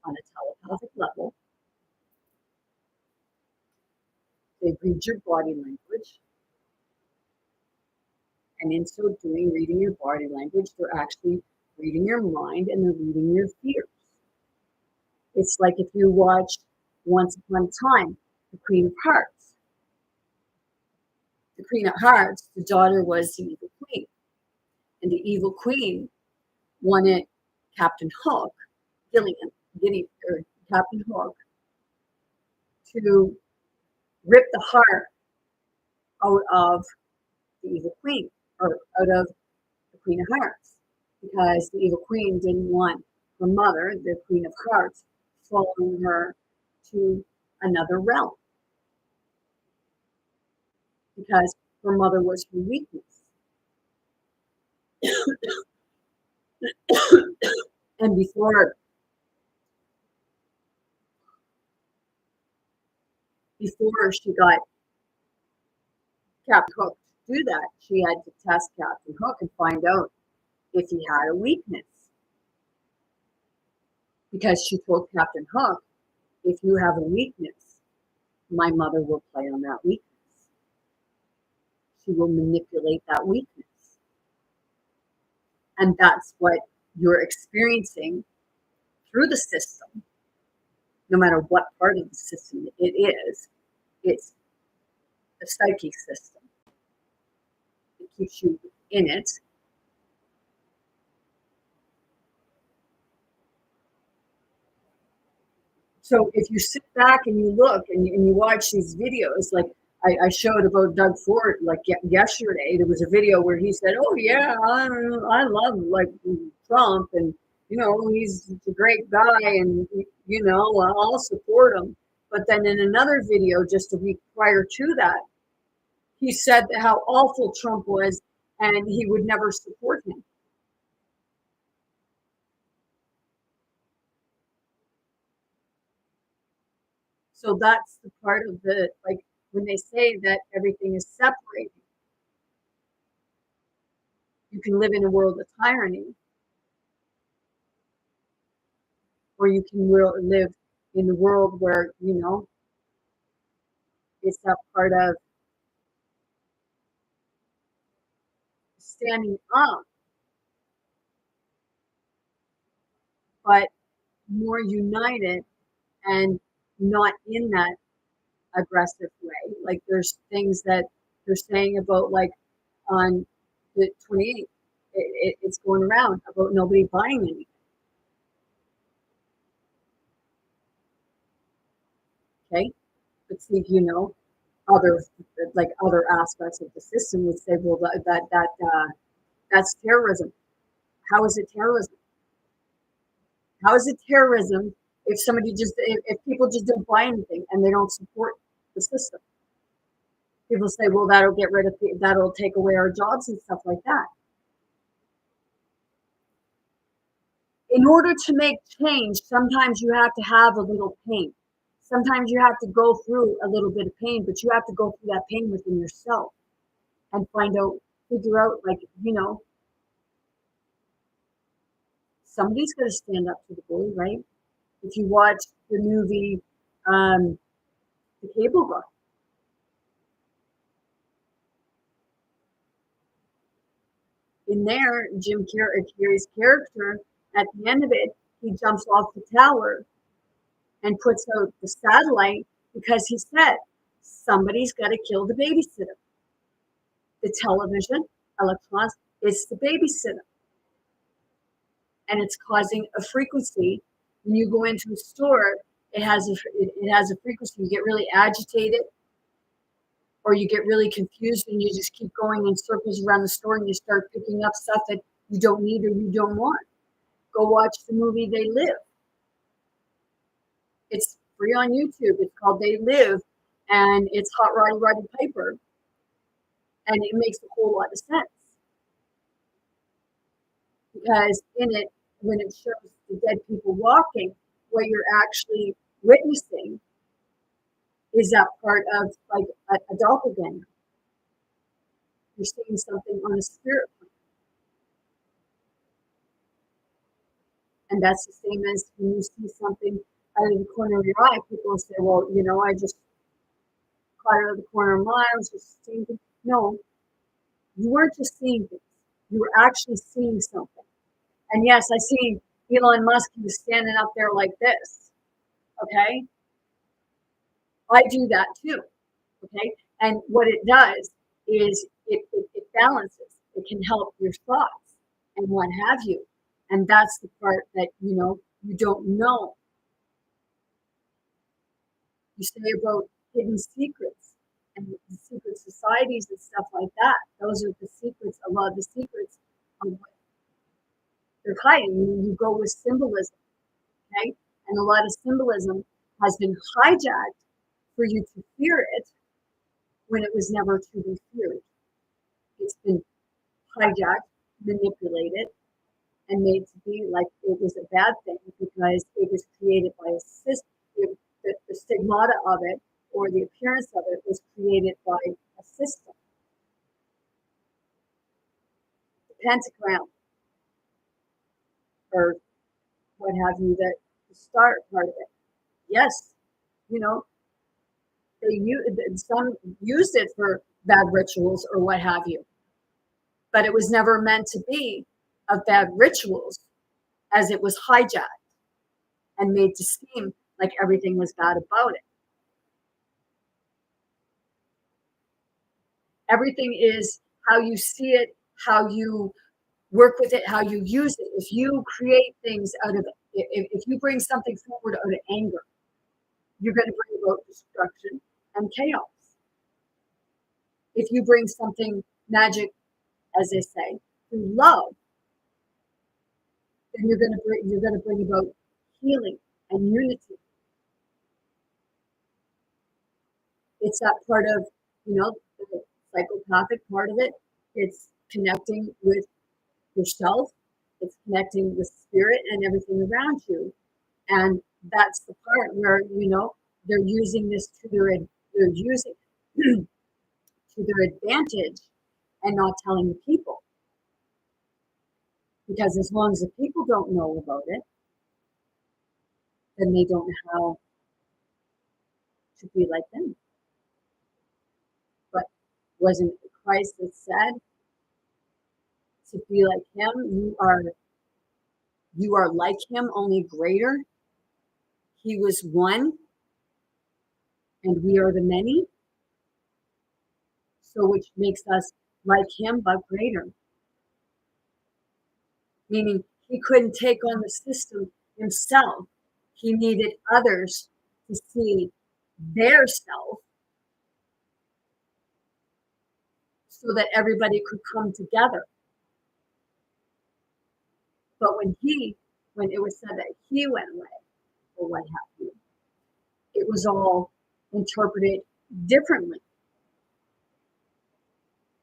on a telepathic level, they read your body language. And in so doing, reading your body language, they're actually reading your mind and they're reading your fears. It's like if you watched Once Upon a Time, the Queen of Hearts. The Queen of Hearts, the daughter was the evil queen. And the evil queen wanted Captain Hook, Captain Hook, to rip the heart out of the evil queen, or out of the Queen of Hearts, because the evil queen didn't want her mother, the Queen of Hearts, following her to another realm, because her mother was her weakness. And before she got Captain Hook to do that, she had to test Captain Hook and find out if he had a weakness. Because she told Captain Hook, if you have a weakness, my mother will play on that weakness. She will manipulate that weakness. And that's what you're experiencing through the system, no matter what part of the system it is. It's the psychic system. It keeps you in it. So if you sit back and you look and you watch these videos, like I showed about Doug Ford, like yesterday, there was a video where he said, "Oh yeah, I love like Trump, and he's a great guy, and I'll support him." But then in another video, just a week prior to that, he said how awful Trump was, and he would never support him. So that's the part of the, like, when they say that everything is separated, you can live in a world of tyranny, or you can live in the world where, it's that part of standing up, but more united and not in that aggressive way. Like there's things that they're saying about, like, on the 28th, it's going around about nobody buying anything. Okay, but see, other aspects of the system would say, well, that's terrorism. How is it terrorism? How is it terrorism if if people just don't buy anything and they don't support the system? People say, well, that'll take away our jobs and stuff like that. In order to make change, sometimes you have to have a little pain. Sometimes you have to go through a little bit of pain, but you have to go through that pain within yourself and figure out, like, somebody's got to stand up to the bully, right? If you watch the movie, The Cable Guy, in there, Jim Carrey's character, at the end of it, he jumps off the tower and puts out the satellite because he said, somebody's got to kill the babysitter. The television, electronics, it's the babysitter. and it's causing a frequency. When you go into a store, it has a frequency. You get really agitated, or you get really confused, and you just keep going in circles around the store, and you start picking up stuff that you don't need or you don't want. Go watch the movie They Live. It's free on YouTube. It's called They Live, and it's Hot Roddy Piper, and it makes a whole lot of sense because in it, when it shows the dead people walking, what you're actually witnessing is that part of like a doppelganger. You're seeing something on a spirit plane. And that's the same as when you see something out of the corner of your eye, people say, well, I just caught it out of the corner of my eye, I was just seeing things. No, you weren't just seeing things. You were actually seeing something. And yes, I see Elon Musk, he was standing up there like this. Okay? I do that too. Okay? And what it does is it balances. It can help your thoughts and what have you. And that's the part that, you don't know. You say about hidden secrets and the secret societies and stuff like that. Those are the secrets, a lot of the secrets of what they're hiding. You go with symbolism, okay? And a lot of symbolism has been hijacked for you to fear it when it was never to be feared. It's been hijacked, manipulated, and made to be like it was a bad thing because it was created by a system. The stigmata of it or the appearance of it was created by a system. The pentagram or what have you, that the star part of it. Yes, some used it for bad rituals or what have you, but it was never meant to be of bad rituals, as it was hijacked and made to seem like everything was bad about it. Everything is how you see it, how you work with it, how you use it. If you create things out of if you bring something forward out of anger, you're going to bring about destruction and chaos. If you bring something magic, as they say, through love, then you're going to bring about healing and unity. It's that part of, the psychopathic part of it. It's connecting with yourself. It's connecting with spirit and everything around you. And that's the part where, they're using this they're using to their advantage and not telling the people. Because as long as the people don't know about it, then they don't know how to be like them. But wasn't it Christ that said to be like him? You are like him, only greater. He was one, and we are the many. So which makes us like him, but greater. Meaning he couldn't take on the system himself. He needed others to see their self so that everybody could come together. But when it was said that he went away, or what have you, it was all interpreted differently.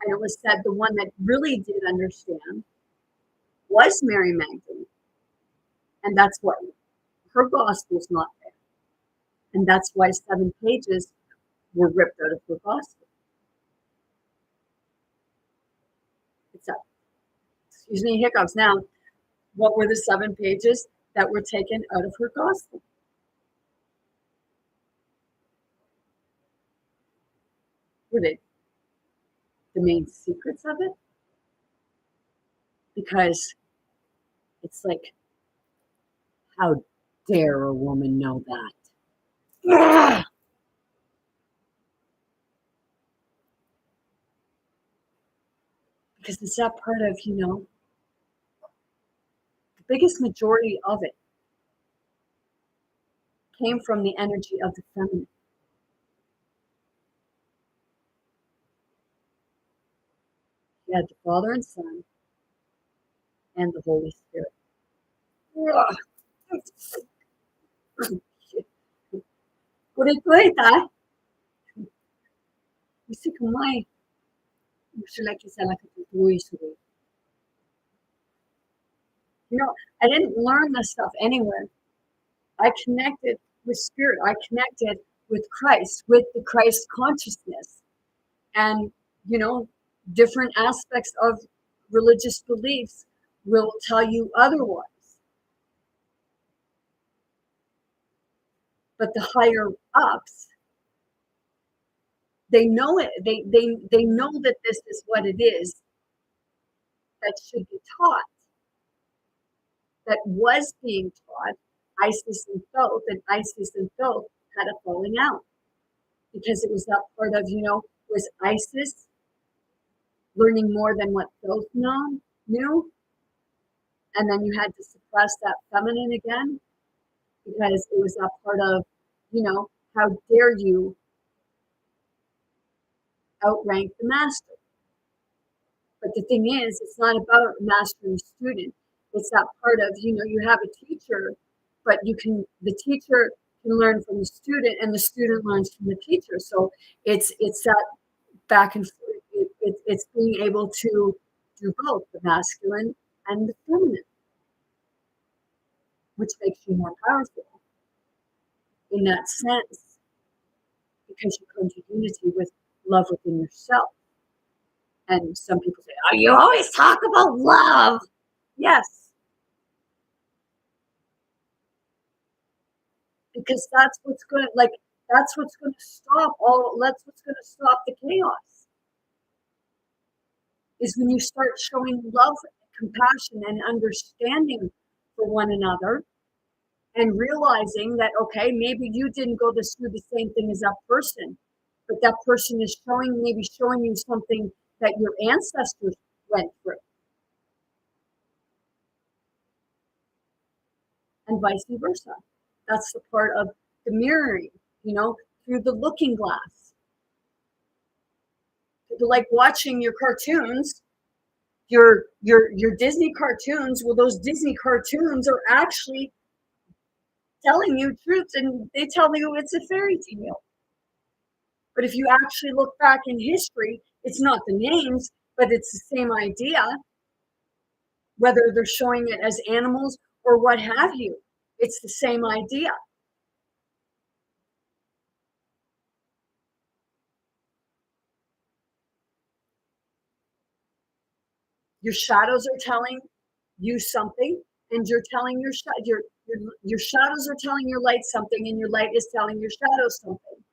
And it was said the one that really did understand was Mary Magdalene. And that's what her gospel's not there. And that's why 7 pages were ripped out of her gospel. It's up. Excuse me, hiccups. Now, what were the 7 pages that were taken out of her gospel? Were they the main secrets of it? Because it's like, how dare a woman know that? Ugh! Because it's that part of, the biggest majority of it came from the energy of the feminine. You had the Father and Son and the Holy Spirit. Ugh. Por ito ita, isi kumai, usula kisala katutuwi suri. You know, I didn't learn this stuff anywhere. I connected with spirit. I connected with Christ, with the Christ consciousness. And, you know, different aspects of religious beliefs will tell you otherwise. But the higher ups, they know it. They know that this is what it is that should be taught, that was being taught. Isis and Thoth, and Isis and Thoth had a falling out because it was that part of, you know, was Isis learning more than what Thoth knew, and then you had to suppress that feminine again because it was that part of, you know, how dare you outrank the master. But the thing is, it's not about master and student. It's that part of, you know, you have a teacher, but the teacher can learn from the student and the student learns from the teacher. So it's that back and forth. It's being able to do both the masculine and the feminine, which makes you more powerful in that sense, because you come to unity with love within yourself. And some people say, oh, you always talk about love. Yes. Because that's what's going to stop that's what's going to stop the chaos. Is when you start showing love, compassion, and understanding for one another, and realizing that, okay, maybe you didn't go through the same thing as that person, but that person is showing you something that your ancestors went through. And vice versa. That's the part of the mirroring, you know, through the looking glass. People like watching your cartoons, your Disney cartoons. Well, those Disney cartoons are actually telling you truths, and they tell you it's a fairy tale. But if you actually look back in history, it's not the names, but it's the same idea, whether they're showing it as animals or what have you. It's the same idea. Your shadows are telling you something, and you're telling your shadows are telling your light something, and your light is telling your shadows something.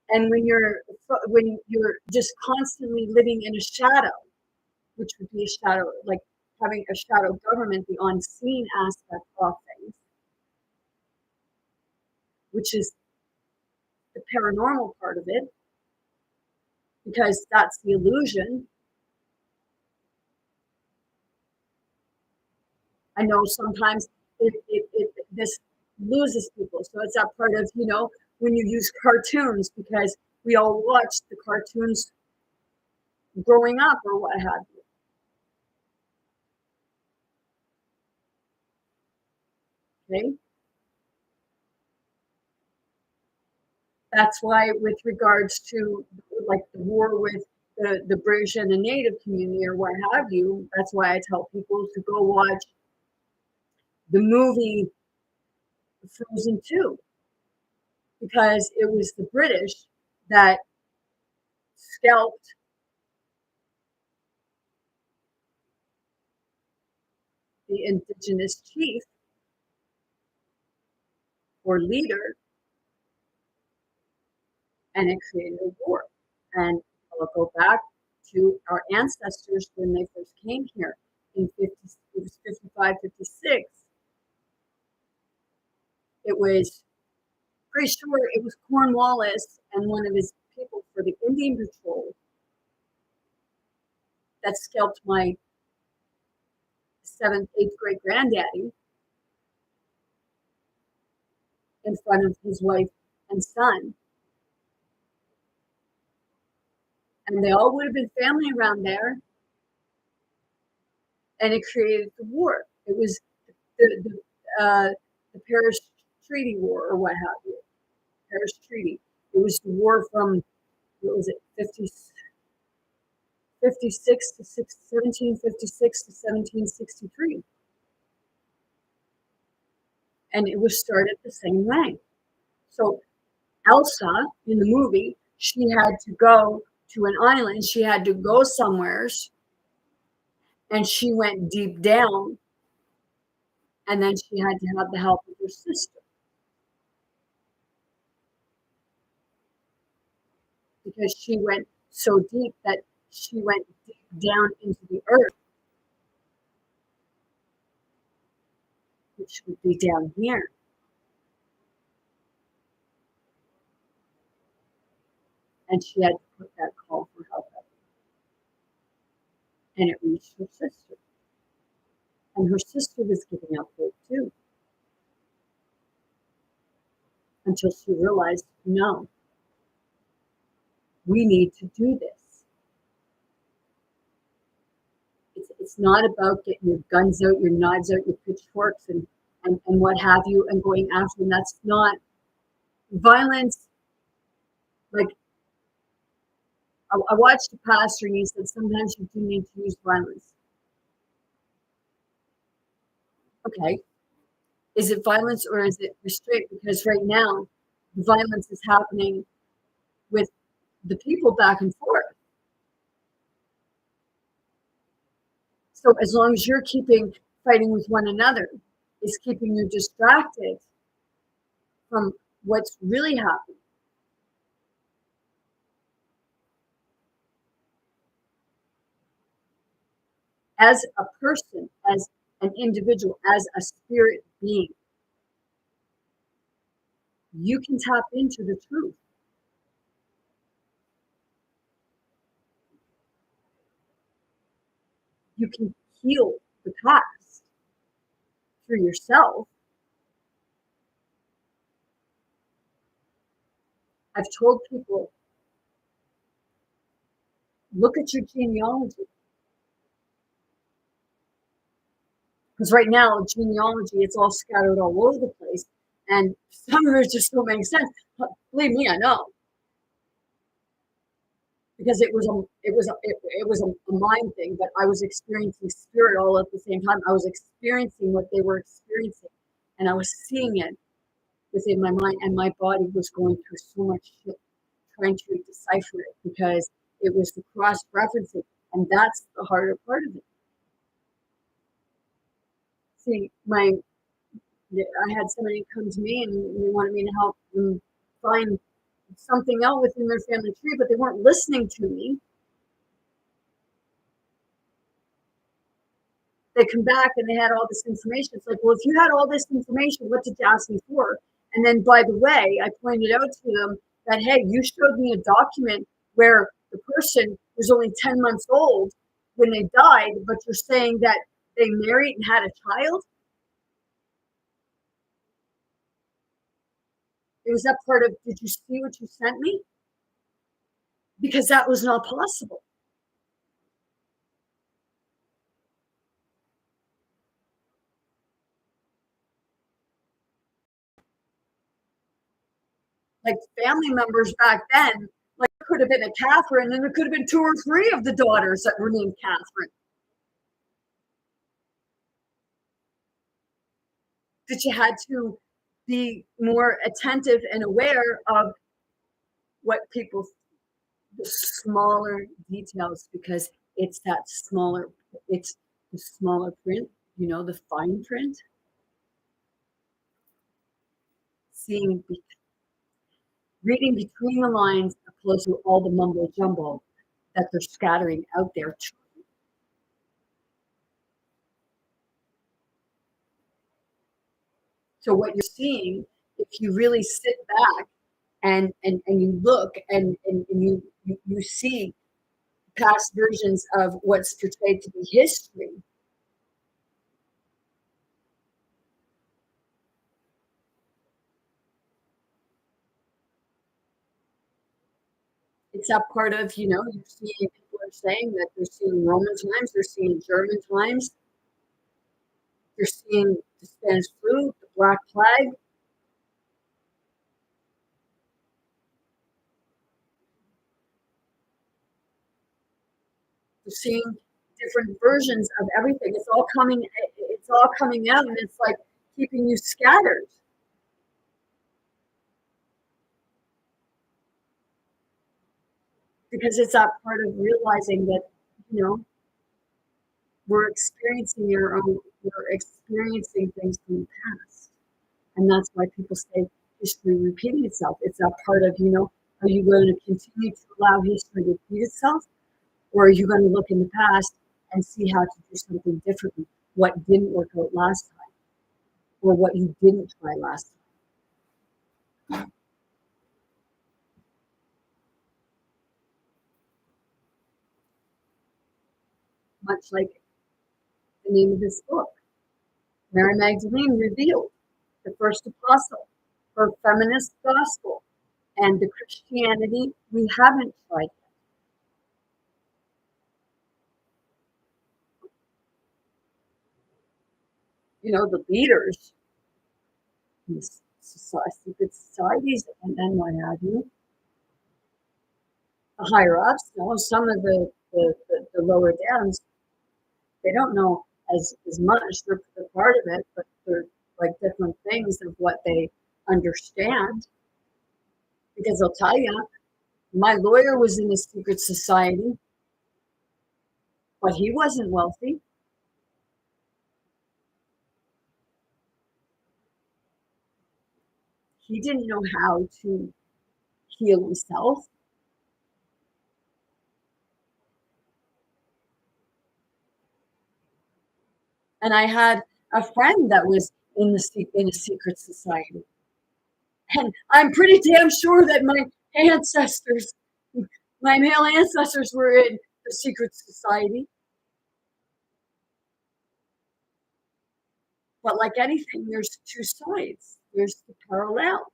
And when you're just constantly living in a shadow, which would be a shadow, like having a shadow government, the unseen aspect of things, which is the paranormal part of it, because that's the illusion. I know sometimes this loses people. So it's that part of, you know, when you use cartoons, because we all watched the cartoons growing up or what have you. Okay. That's why with regards to like the war with the British and the Native community or what have you, that's why I tell people to go watch the movie Frozen 2, because it was the British that scalped the indigenous chief or leader, and it created a war. And I'll go back to our ancestors when they first came here in it was 55, 56. It was pretty sure it was Cornwallis and one of his people for the Indian Patrol that scalped my seventh, eighth great granddaddy in front of his wife and son. And they all would have been family around there. And it created the war. It was the Paris Treaty War, or what have you. Paris Treaty. It was the war from, what was it, 1756 to 1763. And it was started the same way. So Elsa, in the movie, she had to go to an island. She had to go somewheres. And she went deep down. And then she had to have the help of her sister. Because she went so deep that she went deep down into the earth, which would be down here. And she had to put that call for help out. And it reached her sister. And her sister was giving up hope too. Until she realized, no, we need to do this. It's not about getting your guns out, your knives out, your pitchforks and what have you, and going after them. That's not violence. Like, I watched a pastor and he said sometimes you do need to use violence. Okay. Is it violence or is it restraint? Because right now, the violence is happening with the people back and forth. So as long as you're fighting with one another, it's keeping you distracted from what's really happening. As a person, as an individual, as a spirit being, you can tap into the truth. You can heal the past through yourself. I've told people, look at your genealogy. Because right now, genealogy, it's all scattered all over the place. And some of it just don't make sense. But believe me, I know. Because it was a mind thing, but I was experiencing spirit all at the same time. I was experiencing what they were experiencing, and I was seeing it within my mind, and my body was going through so much shit trying to decipher it because it was the cross referencing, and that's the harder part of it. See, I had somebody come to me and they wanted me to help them find something out within their family tree, but they weren't listening to me. They come back and they had all this information. It's like, well, if you had all this information, what did you ask me for? And then, by the way, I pointed out to them that, hey, you showed me a document where the person was only 10 months old when they died, but you're saying that they married and had a child? It was that part of, did you see what you sent me? Because that was not possible. Like family members back then, like it could have been a Catherine, and there could have been 2 or 3 of the daughters that were named Catherine. That you had to be more attentive and aware of what the smaller details, because it's the smaller print, the fine print. Reading between the lines opposed to all the mumbo jumbo that they're scattering out there. So what you're seeing, if you really sit back and you look and you see past versions of what's portrayed to be history, It's that part of, you're seeing people are saying that they're seeing Roman times, they're seeing German times, they're seeing the Spanish flu, the Black Plague. They're seeing different versions of everything. It's all coming out, and it's like keeping you scattered. Because it's that part of realizing that, you know, we're experiencing things from the past. And that's why people say history repeating itself. It's that part of, are you going to continue to allow history to repeat itself? Or are you going to look in the past and see how to do something differently? What didn't work out last time? Or what you didn't try last time? Much like the name of this book, Mary Magdalene revealed the first apostle, her feminist gospel, and the Christianity we haven't tried yet. The leaders in the secret societies and what have you, the higher ups know, some of the lower downs, they don't know as much. They're part of it, but they're like different things of what they understand. Because I'll tell you, my lawyer was in a secret society, but he wasn't wealthy. He didn't know how to heal himself. And I had a friend that was in a secret society. And I'm pretty damn sure that my male ancestors were in the secret society. But like anything, there's two sides. There's the parallel.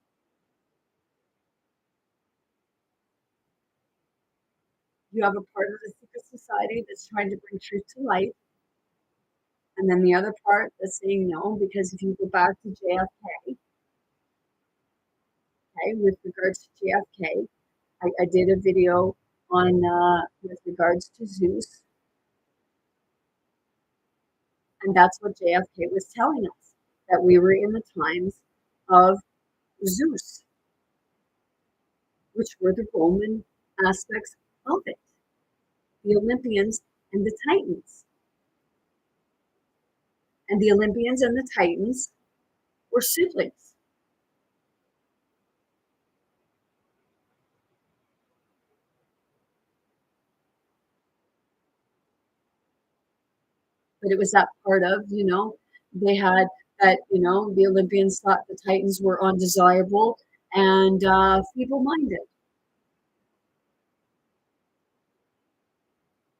You have a part of the secret society that's trying to bring truth to light. And then the other part that's saying no, because if you go back to JFK, okay, with regards to JFK, I did a video on with regards to Zeus, and that's what JFK was telling us, that we were in the times of Zeus, which were the Roman aspects of it, the Olympians and the Titans. And the Olympians and the Titans were siblings. But it was that part of, they had that, the Olympians thought the Titans were undesirable and feeble-minded.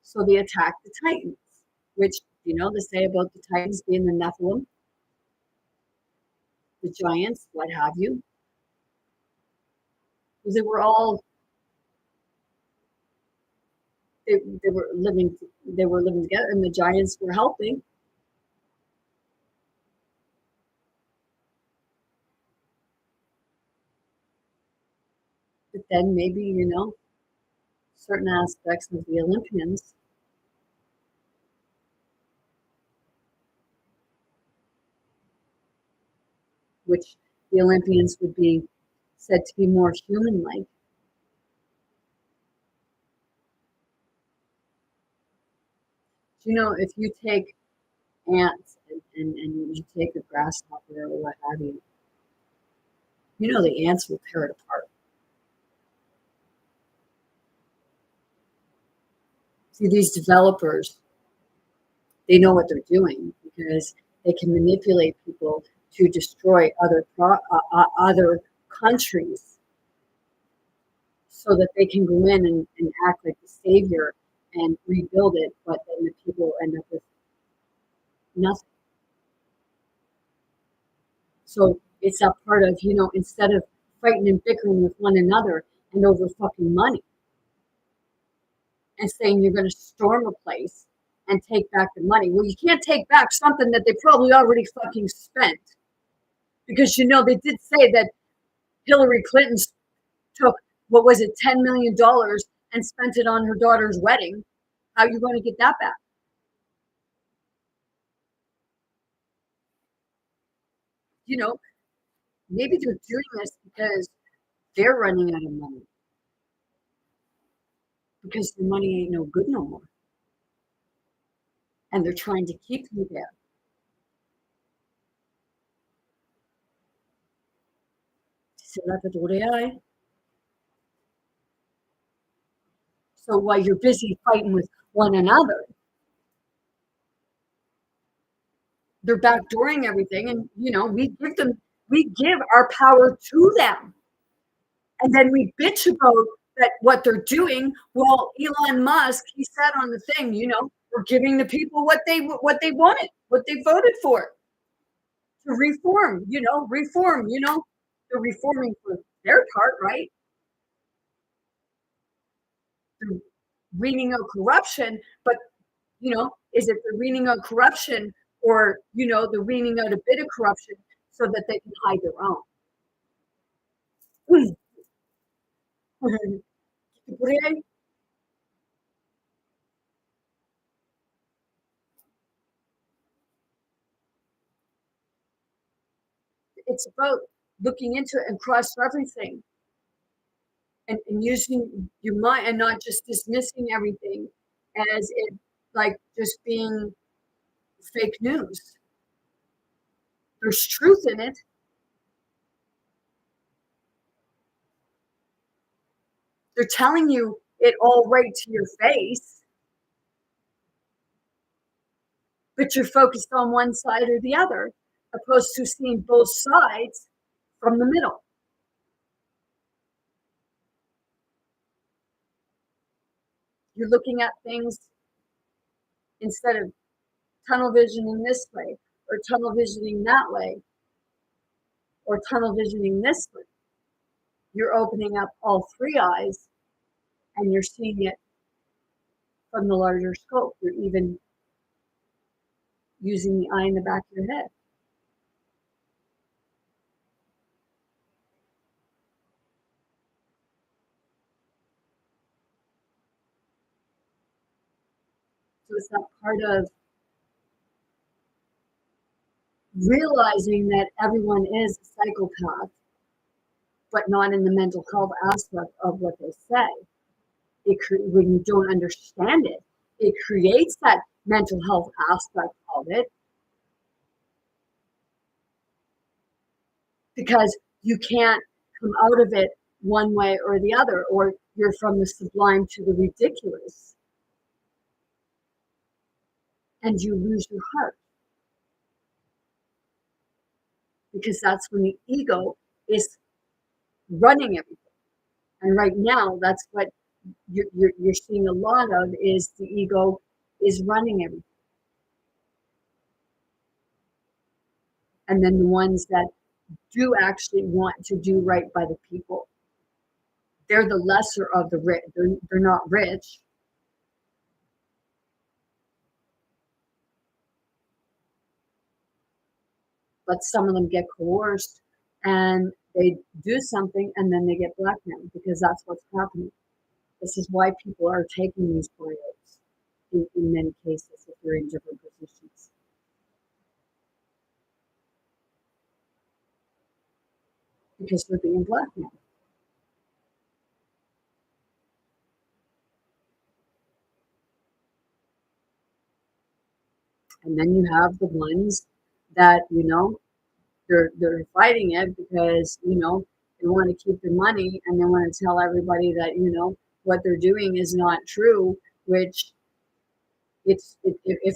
So they attacked the Titans, which, they say about the Titans being the Nephilim, the giants, what have you. Because they were all, they were living together, and the giants were helping. But then maybe, certain aspects of the Olympians which the Olympians would be said to be more human-like. If you take ants and you take a grasshopper or what have you, the ants will tear it apart. See, these developers, they know what they're doing because they can manipulate people to destroy other countries so that they can go in and act like the savior and rebuild it, but then the people end up with nothing. So it's that part of, instead of fighting and bickering with one another and over fucking money, and saying you're going to storm a place and take back the money. Well, you can't take back something that they probably already fucking spent. Because, they did say that Hillary Clinton took, what was it, $10 million and spent it on her daughter's wedding. How are you going to get that back? Maybe they're doing this because they're running out of money. Because the money ain't no good no more. And they're trying to keep you there. So while you're busy fighting with one another, they're backdooring everything, and we give our power to them, and then we bitch about that what they're doing. Well, Elon Musk, he said on the thing, we're giving the people what they wanted, what they voted for, to reform. They're reforming for their part, right? They're weaning out corruption, but is it the weaning out corruption, or the weaning out a bit of corruption so that they can hide their own? It's about looking into it and cross-referencing and using your mind, and not just dismissing everything as it like just being fake news. There's truth in it. They're telling you it all right to your face, but you're focused on one side or the other, opposed to seeing both sides from the middle. You're looking at things instead of tunnel visioning this way, or tunnel visioning that way, or tunnel visioning this way. You're opening up all three eyes, and you're seeing it from the larger scope. You're even using the eye in the back of your head. So it's that part of realizing that everyone is a psychopath, but not in the mental health aspect of what they say. When you don't understand it, it creates that mental health aspect of it, because you can't come out of it one way or the other, or you're from the sublime to the ridiculous, and you lose your heart, because that's when the ego is running everything. And right now, that's what you're seeing a lot of, is the ego is running everything. And then the ones that do actually want to do right by the people, they're the lesser of the rich. They're not rich. But some of them get coerced, and they do something, and then they get blackmailed, because that's what's happening. This is why people are taking these buyouts in many cases, if they're in different positions. Because they're being blackmailed. And then you have the ones that, they're fighting it because, they want to keep their money, and they want to tell everybody that, what they're doing is not true, which if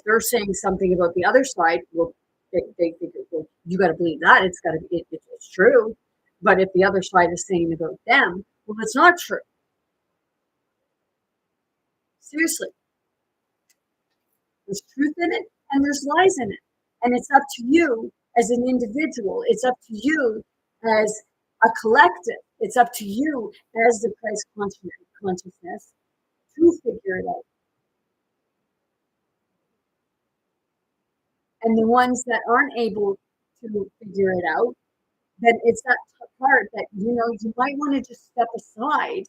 they're saying something about the other side, well, they think, well, you got to believe that it's got to be, it's true. But if the other side is saying about them, well, it's not true. Seriously. There's truth in it, and there's lies in it. And it's up to you as an individual. It's up to you as a collective. It's up to you as the Christ consciousness to figure it out. And the ones that aren't able to figure it out, then it's that part that, you might want to just step aside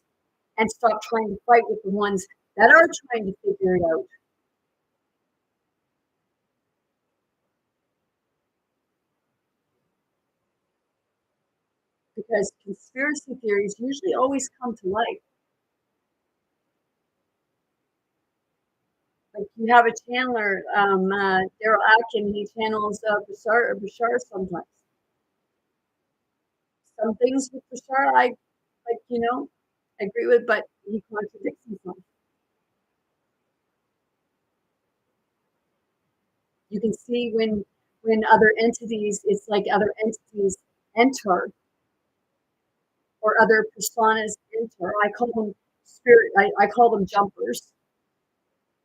and stop trying to fight with the ones that are trying to figure it out. Because conspiracy theories usually always come to light. Like you have a channeler, Daryl Atkin, he channels Bashar sometimes. Some things with Bashar, I like, I agree with, but he contradicts himself. You can see when other entities, it's like other entities enter or other personas enter. I call them spirit. I call them jumpers.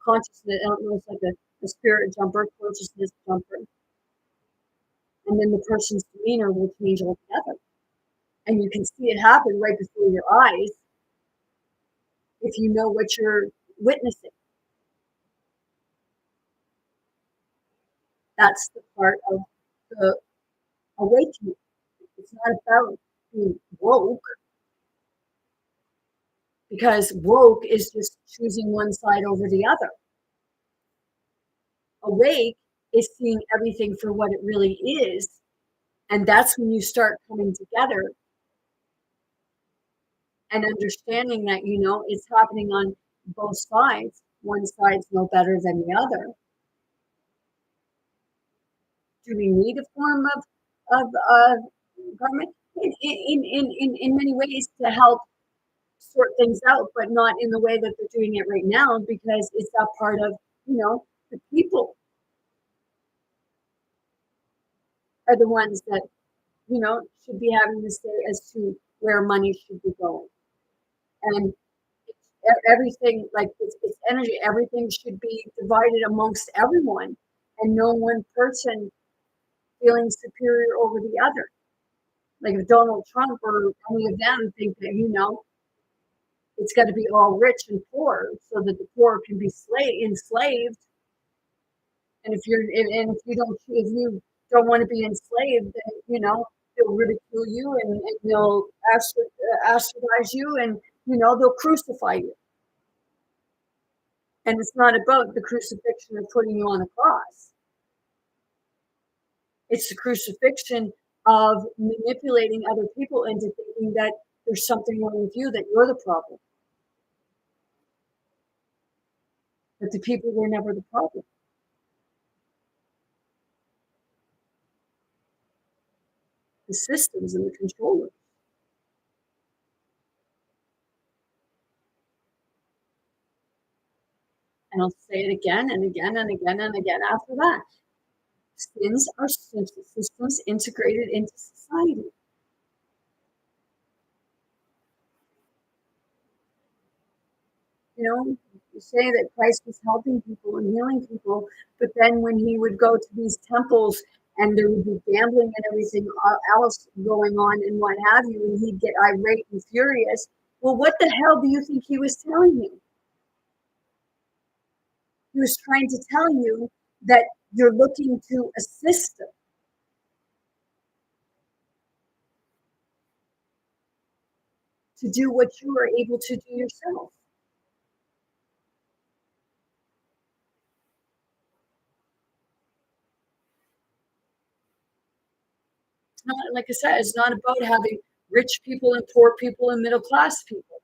Consciousness. I don't know. It's like a spirit jumper, consciousness jumper, and then the person's demeanor will change altogether, and you can see it happen right before your eyes if you know what you're witnessing. That's the part of the awakening. It's not about being woke, because woke is just choosing one side over the other. Awake is seeing everything for what it really is. And that's when you start coming together and understanding that, it's happening on both sides. One side's no better than the other. Do we need a form of government? In many ways to help sort things out, but not in the way that they're doing it right now, because it's that part of, the people are the ones that, should be having the say as to where money should be going. And everything, like it's energy, everything should be divided amongst everyone and no one person feeling superior over the other. Like if Donald Trump or any of them think that, it's got to be all rich and poor so that the poor can be enslaved. And if you don't want to be enslaved, then they'll ridicule you and they'll ostracize you, and they'll crucify you. And it's not about the crucifixion of putting you on a cross. It's the crucifixion of manipulating other people into thinking that there's something wrong with you, that you're the problem. But the people were never the problem. The systems and the controllers. And I'll say it again and again and again and again after that. Sins are systems integrated into society. You say that Christ was helping people and healing people, but then when he would go to these temples and there would be gambling and everything else going on and what have you, and he'd get irate and furious. Well, what the hell do you think he was telling you? He was trying to tell you that you're looking to assist them. To do what you are able to do yourself. It's not, like I said, it's not about having rich people and poor people and middle class people.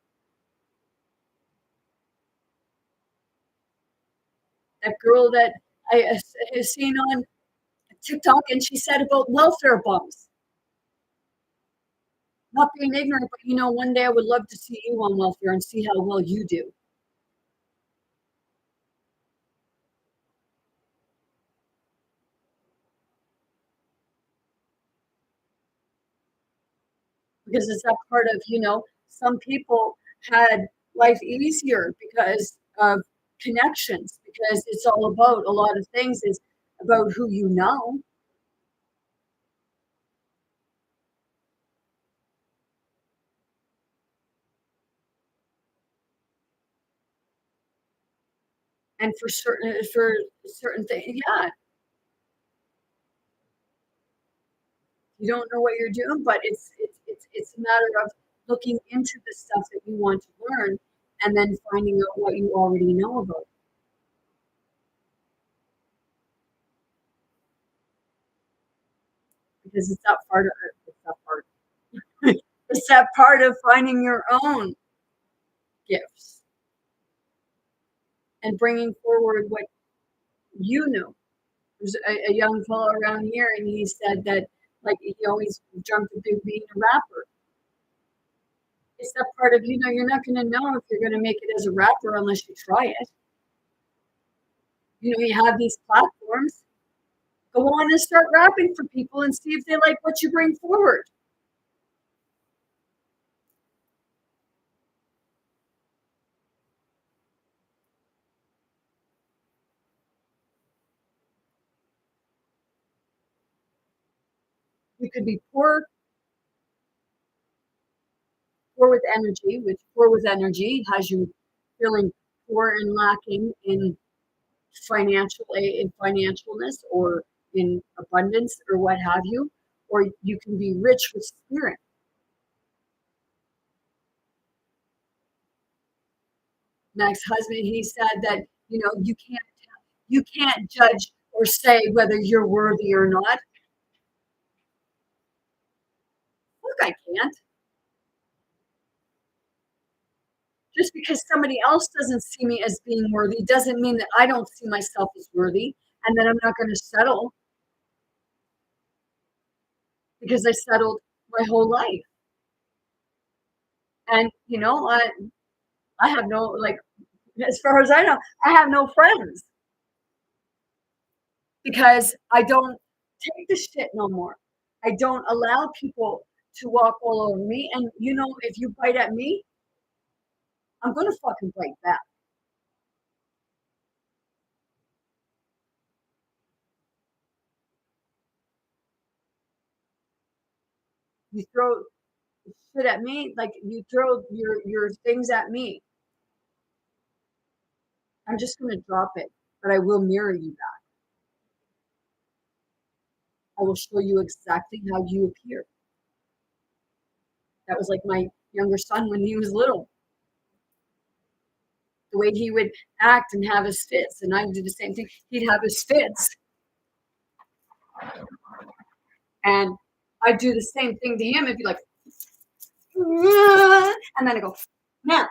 That girl that I have seen on TikTok, and she said about welfare bums. Not being ignorant, but one day I would love to see you on welfare and see how well you do. Because it's that part of, some people had life easier because of connections, because it's all about a lot of things is about who you know. And for certain things, yeah, you don't know what you're doing, but it's a matter of looking into the stuff that you want to learn and then finding out what you already know about it. Because it's that part of finding your own gifts and bringing forward what you know. There's a young fellow around here, and he said that like he always dreamt of being a rapper. It's that part of you're not going to know if you're going to make it as a rapper unless you try it. You have these platforms. Go on and start rapping for people and see if they like what you bring forward. You could be poor with energy, which poor with energy has you feeling poor and lacking in in financialness or in abundance or what have you, or you can be rich with spirit. My ex-husband, he said that you can't judge or say whether you're worthy or not. Look, I can't. Just because somebody else doesn't see me as being worthy doesn't mean that I don't see myself as worthy and that I'm not going to settle because I settled my whole life. And I have no, like, as far as I know, I have no friends because I don't take the shit no more. I don't allow people to walk all over me. And if you bite at me, I'm gonna fucking bite back. You throw shit at me, like you throw your things at me. I'm just gonna drop it, but I will mirror you back. I will show you exactly how you appear. That was like my younger son when he was little. The way he would act and have his fits, and I would do the same thing. He'd have his fits, and I'd do the same thing to him. It'd be like, and then I go, now,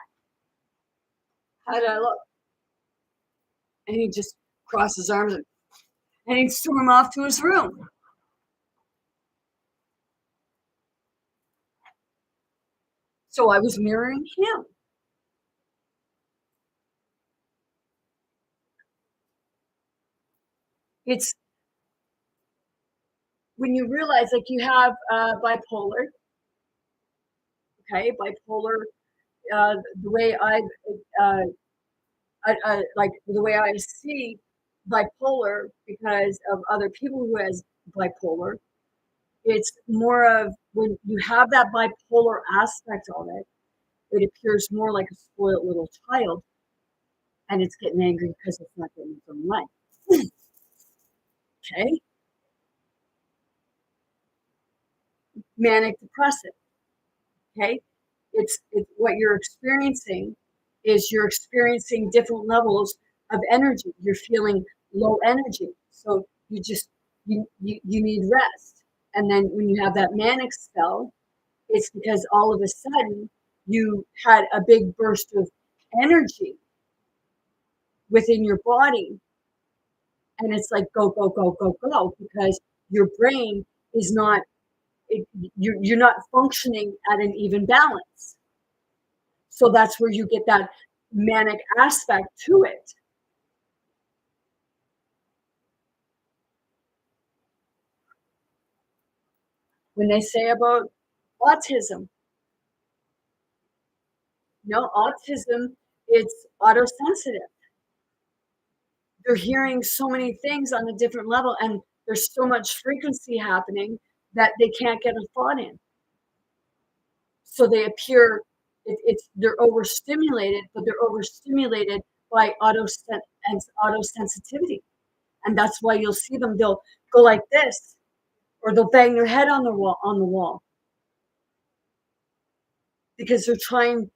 how did I look? And he'd just cross his arms and he'd storm off to his room. So I was mirroring him. It's when you realize, like, you have bipolar, okay? Bipolar, the way uh, like the way I see bipolar because of other people who has bipolar, it's more of when you have that bipolar aspect of it, it appears more like a spoiled little child, and it's getting angry because it's not getting its own way. Okay? Manic depressive. Okay? It's what you're experiencing is you're experiencing different levels of energy. You're feeling low energy. So you need rest. And then when you have that manic spell, it's because all of a sudden you had a big burst of energy within your body. And it's like go, go, go, go, go, because your brain is not, you're not functioning at an even balance. So that's where you get that manic aspect to it. When they say about autism, autism, it's autosensitive. They're hearing so many things on a different level, and there's so much frequency happening that they can't get a thought in. So they appear, they're overstimulated, but they're overstimulated by auto sensitivity. And that's why you'll see them, they'll go like this, or they'll bang their head on the wall. Because they're trying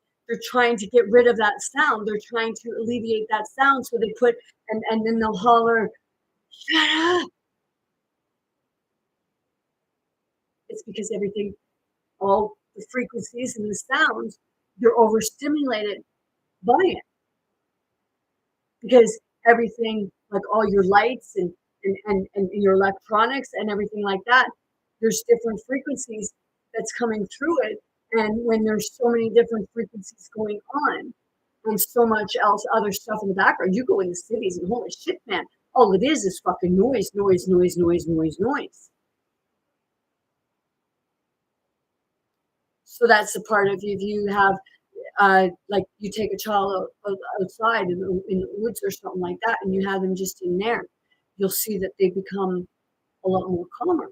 to get rid of that sound. They're trying to alleviate that sound. So they put, and then they'll holler, shut up. It's because everything, all the frequencies and the sounds, you're overstimulated by it. Because everything, like all your lights and your electronics and everything like that, there's different frequencies that's coming through it. And when there's so many different frequencies going on and so much else, other stuff in the background, you go in the cities and holy shit, man, all it is fucking noise. So that's the part of, if you have, like you take a child outside in the woods or something like that, and you have them just in there, you'll see that they become a lot more calmer.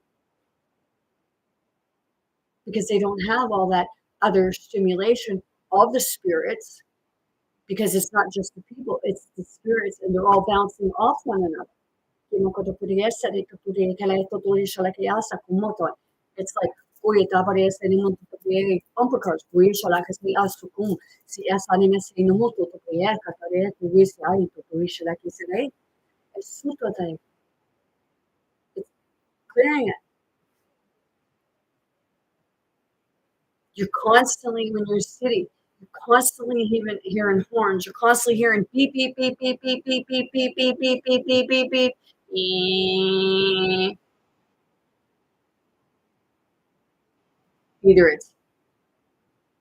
Because they don't have all that other stimulation of the spirits, because it's not just the people, it's the spirits, and they're all bouncing off one another. It's like, bumper cars. It's clearing it. You're constantly, when you're in city, you're constantly hearing horns. You're constantly hearing beep, beep, beep, beep, beep, beep, beep, beep, beep, beep, beep, beep, beep, beep. Either it's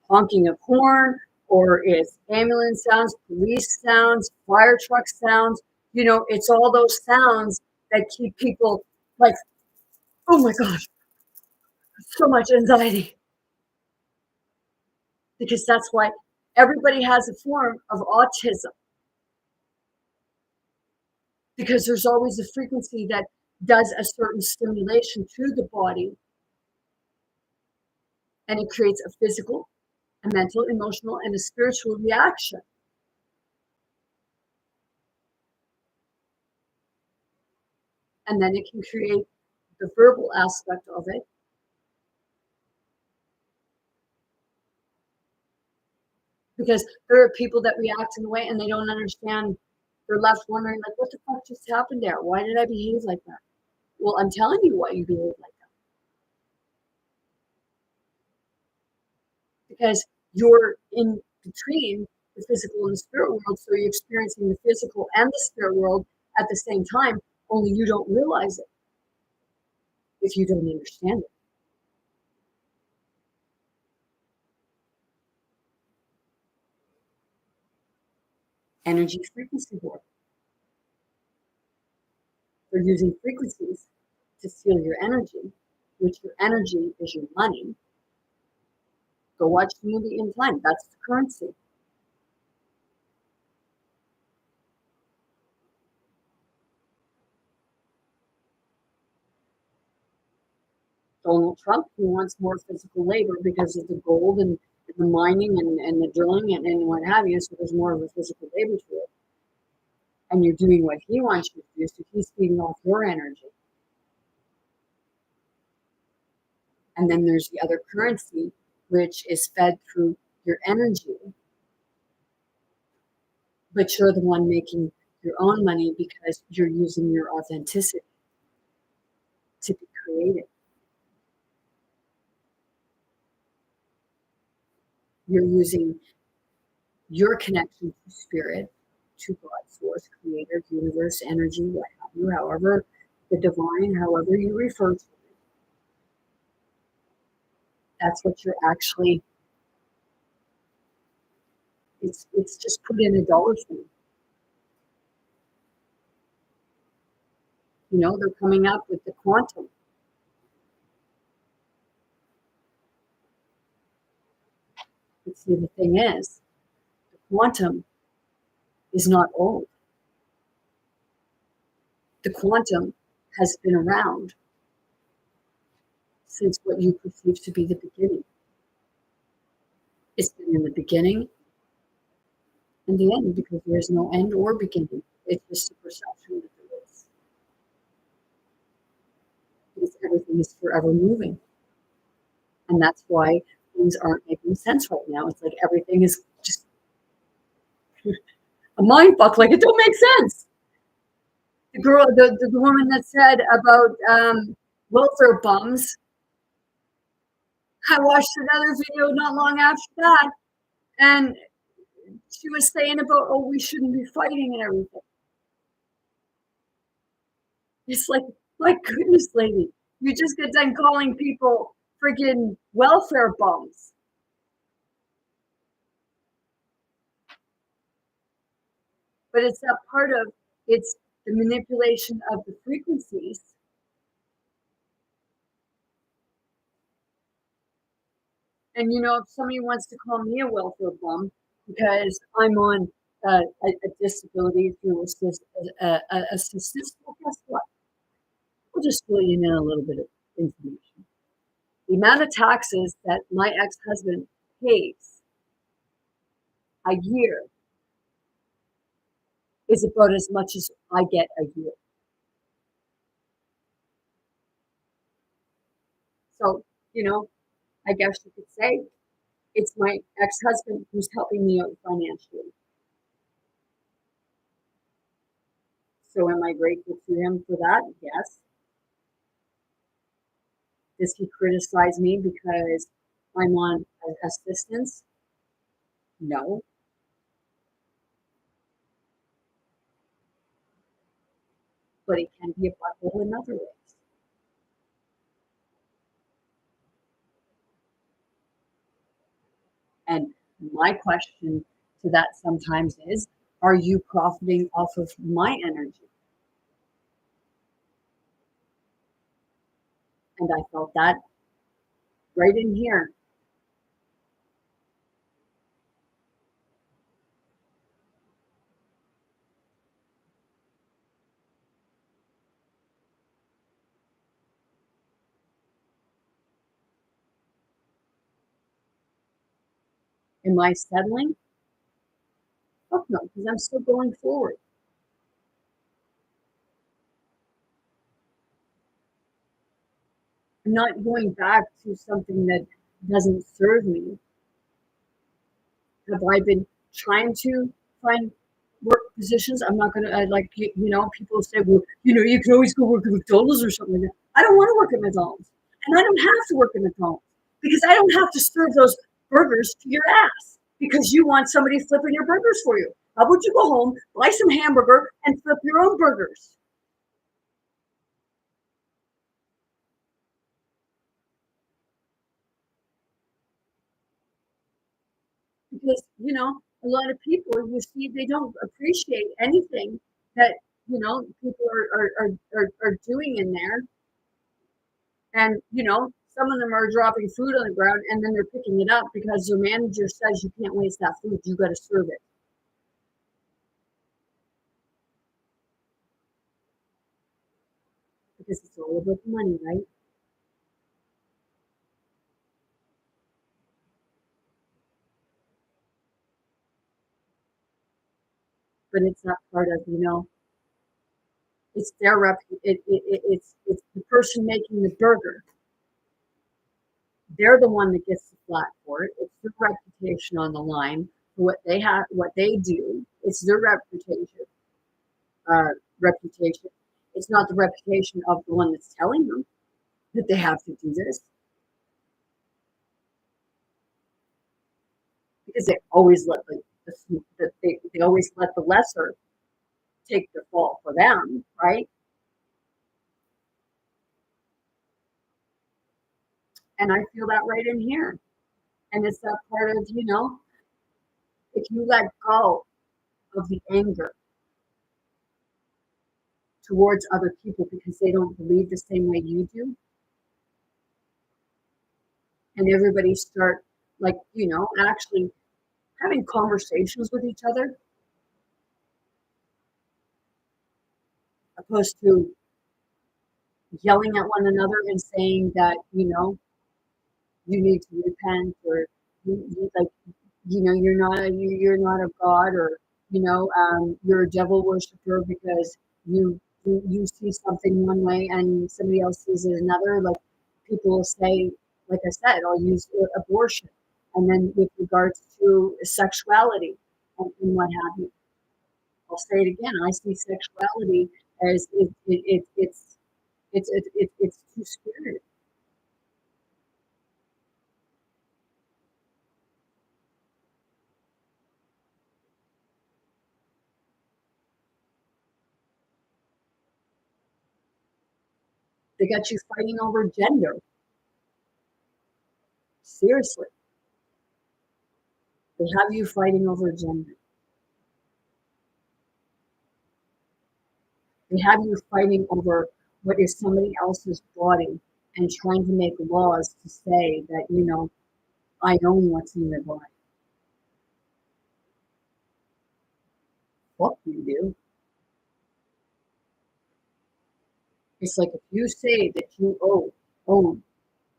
honking of horn, or it's ambulance sounds, police sounds, fire truck sounds. It's all those sounds that keep people like, oh my God, so much anxiety. Because that's why everybody has a form of autism. Because there's always a frequency that does a certain stimulation to the body, and it creates a physical, a mental, emotional, and a spiritual reaction. And then it can create the verbal aspect of it. Because there are people that react in a way and they don't understand. They're left wondering, like, what the fuck just happened there? Why did I behave like that? Well, I'm telling you why you behave like that. Because you're in between the physical and the spirit world, so you're experiencing the physical and the spirit world at the same time, only you don't realize it if you don't understand it. Energy frequency board. They're using frequencies to steal your energy, which your energy is your money. Go watch the movie In Time. That's the currency. Donald Trump, he wants more physical labor because of the gold and the mining and the drilling and what have you. So there's more of a physical labor to it. And you're doing what he wants you to do, so he's feeding off your energy. And then there's the other currency, which is fed through your energy. But you're the one making your own money because you're using your authenticity to be creative. You're using your connection to spirit, to God, source, creator, universe, energy, what have you, however, the divine, however you refer to it. That's what you're actually, it's just put in a dollar sign. They're coming up with the quantum. But see, the thing is, the quantum is not old. The quantum has been around since what you perceive to be the beginning. It's been in the beginning and the end, because there's no end or beginning. It's just a perception that there is. Because everything is forever moving. And that's why things aren't making sense right now. It's like everything is just a mind fuck. Like it don't make sense. The girl, the woman that said about welfare bums, I watched another video not long after that, and she was saying about, oh, we shouldn't be fighting and everything. It's like, my goodness, lady, you just get done calling people freaking welfare bums. But it's that part of, it's the manipulation of the frequencies. And if somebody wants to call me a welfare bum because I'm on a disability through assistance, well, guess what? We'll just fill you in a little bit of information. The amount of taxes that my ex-husband pays a year is about as much as I get a year. So, I guess you could say it's my ex-husband who's helping me out financially. So am I grateful to him for that? Yes. Does he criticize me because I'm on assistance? No. But he can be a butthole in other ways. And my question to that sometimes is, are you profiting off of my energy? And I felt that right in here. Am I settling? Fuck no, because I'm still going forward. I'm not going back to something that doesn't serve me. Have I been trying to find work positions? I'm not going to, people say, well, you can always go work at McDonald's or something like that. I don't want to work at McDonald's. And I don't have to work at McDonald's because I don't have to serve those burgers to your ass because you want somebody flipping your burgers for you. How about you go home, buy some hamburger, and flip your own burgers? Because, a lot of people, you see, they don't appreciate anything that, people are doing in there. And, some of them are dropping food on the ground and then they're picking it up because their manager says you can't waste that food. You got to serve it. Because it's all about the money, right? But it's not part of, it's their it's the person making the burger. They're the one that gets the flack for it. It's their reputation on the line for what they have, what they do. It's their reputation. Reputation. It's not the reputation of the one that's telling them that they have to do this. Because they always let they always let the lesser take the fall for them, right? And I feel that right in here. And it's that part of, if you let go of the anger towards other people because they don't believe the same way you do, and everybody start actually having conversations with each other opposed to yelling at one another and saying that you need to repent or you're not a god or you're a devil worshiper because you see something one way and somebody else sees it another. Like people will say, like I said, I'll use abortion, and then with regards to sexuality and what have you, I'll say it again. I see sexuality as it's too scary. They got you fighting over gender. Seriously, they have you fighting over gender. They have you fighting over what is somebody else's body and trying to make laws to say that, I own what's in your body. Fuck you do. It's like if you say that you own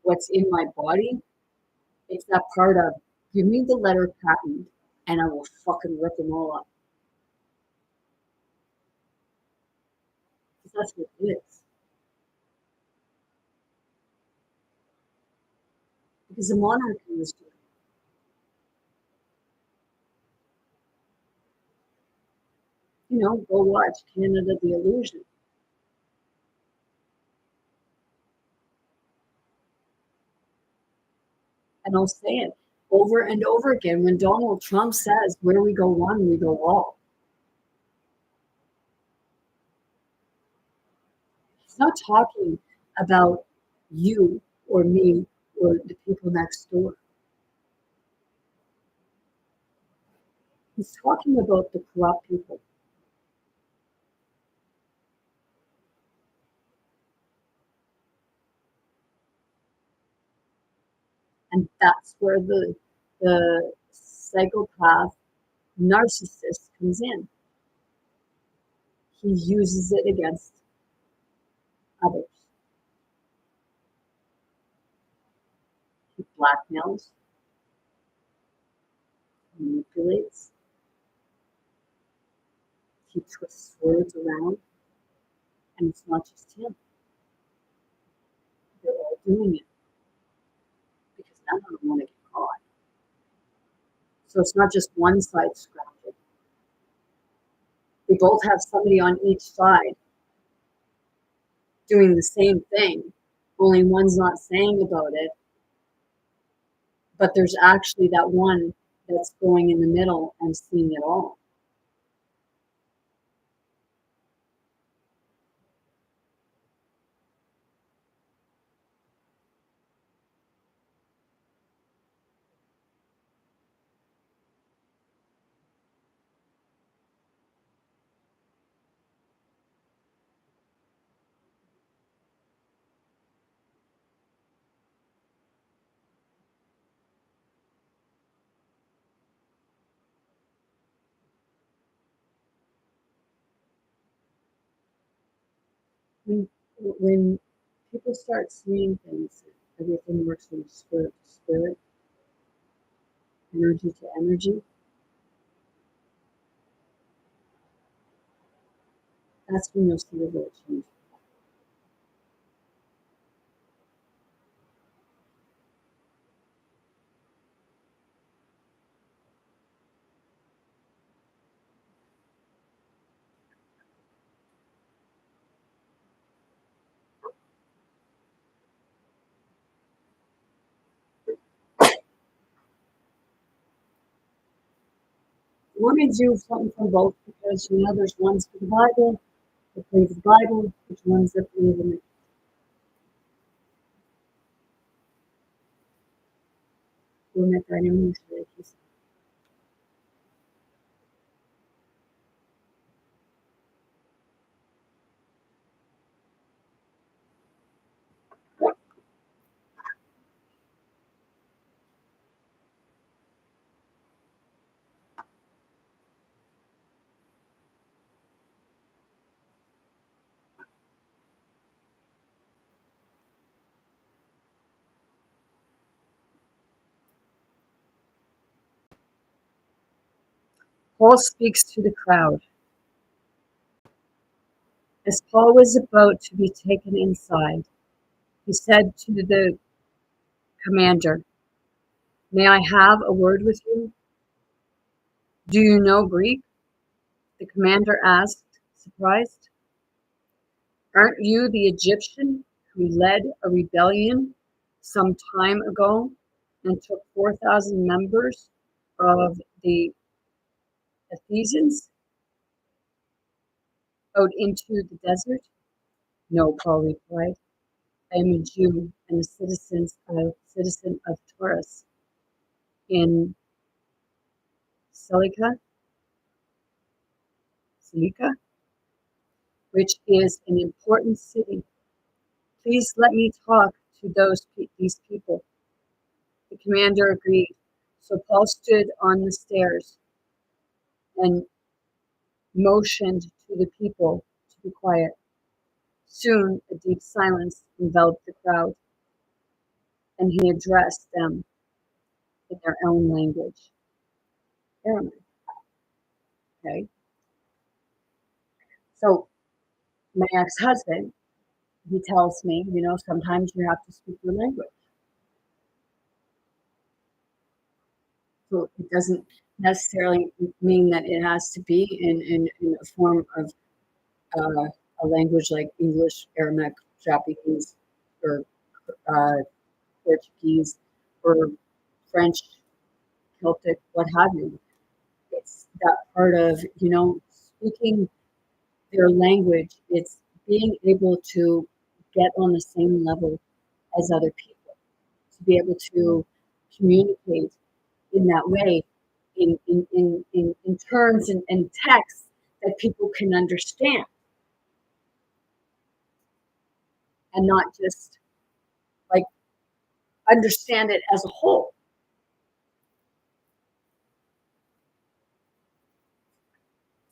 what's in my body, it's that part of give me the letter patent and I will fucking rip them all up. Because that's what it is. Because the monarchy was doing it. Go watch Canada the Illusion. And I'll say it over and over again. When Donald Trump says, where we go one, we go all. He's not talking about you or me or the people next door. He's talking about the corrupt people. And that's where the psychopath narcissist comes in. He uses it against others. He blackmails, manipulates, he twists words around, and it's not just him. They're all doing it because none of them want to get caught. So it's not just one side scrounging. They both have somebody on each side doing the same thing, only one's not saying about it, but there's actually that one that's going in the middle and seeing it all. When people start seeing things, everything works from spirit to spirit, energy to energy. That's when you'll see the real change. You want me to do something from both because there's ones for the Bible that believe the Bible, there's ones that believe in it. Paul speaks to the crowd. As Paul was about to be taken inside, he said to the commander, "May I have a word with you?" "Do you know Greek?" the commander asked, surprised. "Aren't you the Egyptian who led a rebellion some time ago and took 4,000 members of the Ephesians out into the desert?" "No," Paul replied. "I am a Jew and a citizen of Taurus in Cilicia, which is an important city. Please let me talk to these people." The commander agreed. So Paul stood on the stairs and motioned to the people to be quiet. Soon a deep silence enveloped the crowd, and he addressed them in their own language. Aramaic. Okay. So my ex-husband, he tells me, sometimes you have to speak your language. So it doesn't necessarily mean that it has to be in a form of a language like English, Aramaic, Japanese, or Portuguese, or French, Celtic, what have you. It's that part of, speaking their language. It's being able to get on the same level as other people, to be able to communicate in that way, in terms and texts that people can understand, and not just like understand it as a whole.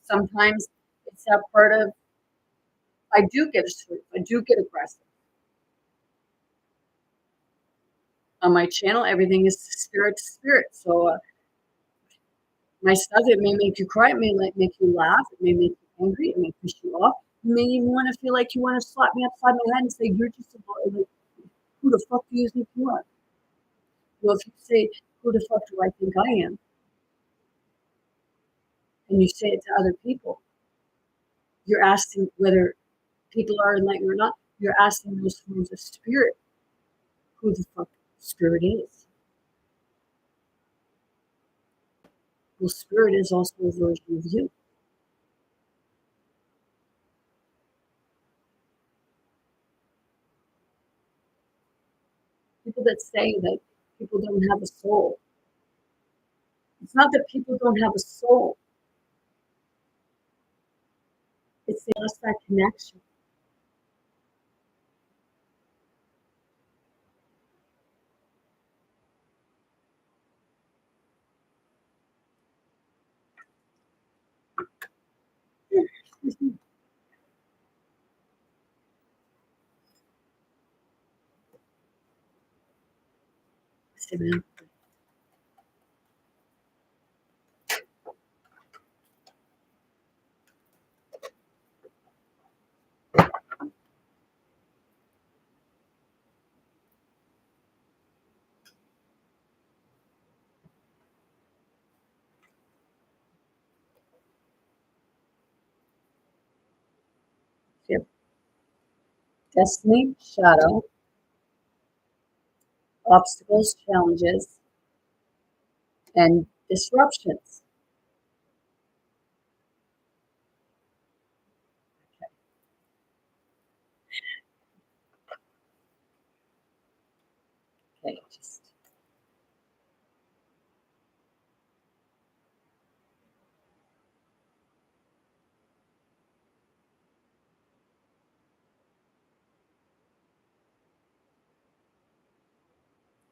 Sometimes it's that part of I do get assertive, I do get aggressive. On my channel, everything is spirit to spirit. So my stuff, it may make you cry, it may make you laugh, it may make you angry, it may piss you off. You may even want to feel like you want to slap me upside my head and say, "You're just a boy. Like, who the fuck do you think you are?" Well, if you say, "Who the fuck do I think I am?" and you say it to other people, you're asking whether people are enlightened or not. You're asking those forms of spirit who the fuck spirit is. Well, spirit is also a version of you. People that say that people don't have a soul. It's not that people don't have a soul. It's just that connection. Yep. Destiny, shadow, obstacles, challenges, and disruptions. Okay,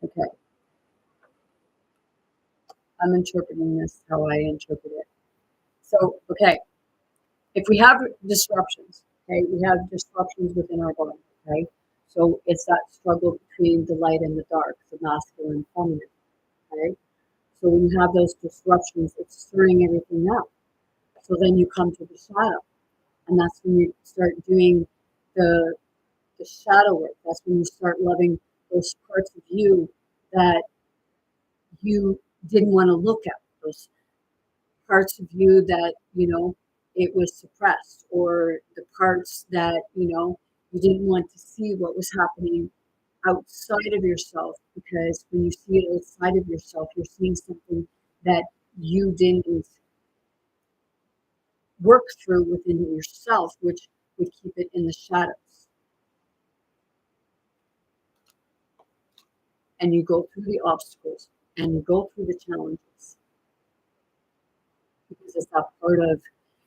okay. I'm interpreting this how I interpret it. So, okay, if we have disruptions, okay, we have disruptions within our body, okay? So it's that struggle between the light and the dark, the masculine and feminine, okay? So when you have those disruptions, it's stirring everything up. So then you come to the shadow, and that's when you start doing the shadow work. That's when you start loving those parts of you that you didn't want to look at, those parts of you that, it was suppressed, or the parts that, you didn't want to see what was happening outside of yourself, because when you see it outside of yourself, you're seeing something that you didn't work through within yourself, which would keep it in the shadows. And you go through the obstacles and you go through the challenges, because it's that part of,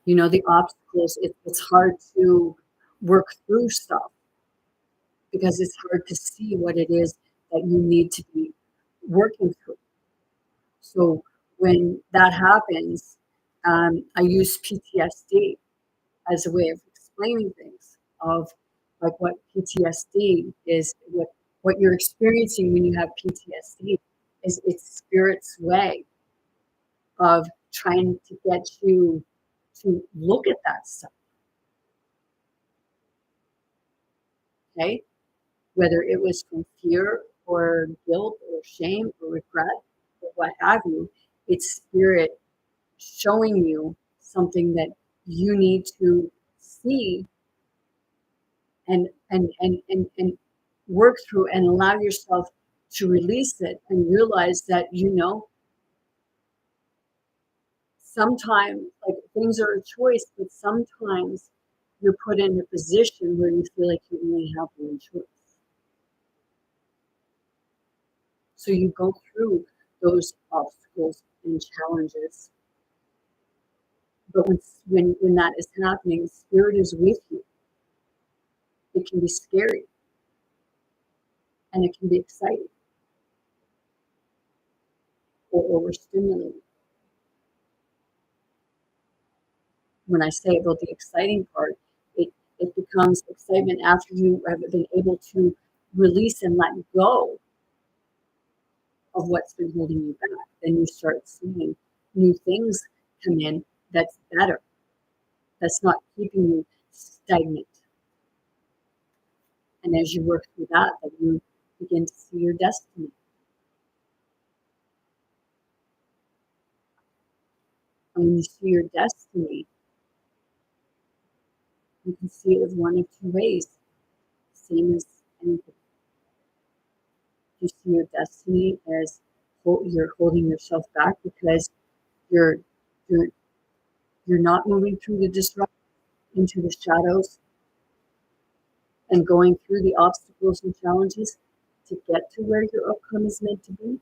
the obstacles. It's hard to work through stuff because it's hard to see what it is that you need to be working through. So when that happens, I use PTSD as a way of explaining things, of like what PTSD is, what you're experiencing when you have PTSD is it's spirit's way of trying to get you to look at that stuff. Okay? Whether it was from fear or guilt or shame or regret or what have you, it's spirit showing you something that you need to see and work through and allow yourself to release it and realize that, sometimes, like, things are a choice, but sometimes you're put in a position where you feel like you only have one choice. So you go through those obstacles and challenges. But when that is happening, spirit is with you. It can be scary and it can be exciting or overstimulating. When I say about the exciting part, it becomes excitement after you have been able to release and let go of what's been holding you back. Then you start seeing new things come in that's better, that's not keeping you stagnant. And as you work through that, then you begin to see your destiny. And when you see your destiny, you can see it as one of two ways, same as anything. You see your destiny as you're holding yourself back because you're you're you're not moving through the disruption into the shadows and going through the obstacles and challenges to get to where your outcome is meant to be.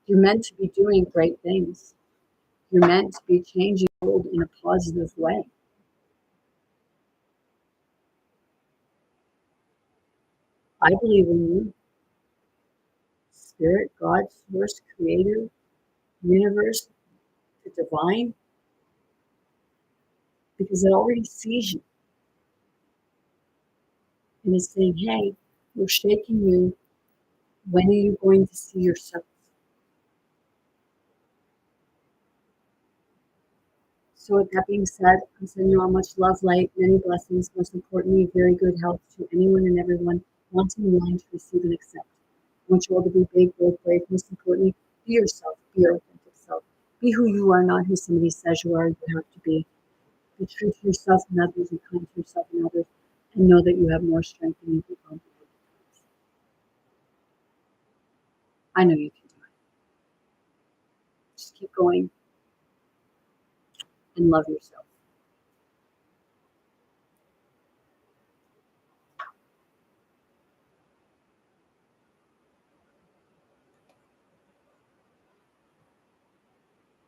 You're meant to be doing great things. You're meant to be changing the world in a positive way. I believe in you. Spirit, God, source, creator, universe, the divine, because it already sees you. And it's saying, hey, we're shaking you. When are you going to see yourself? So with that being said, I'm sending you all much love, light, many blessings, most importantly, very good health to anyone and everyone wanting and willing to receive and accept. I want you all to be big, bold, brave, most importantly, be yourself, be your authentic self. Be who you are, not who somebody says you are, you have to be. Be true to yourself and others and kind to yourself and others, and know that you have more strength than you can comprehend. I know you can do it. Just keep going and love yourself.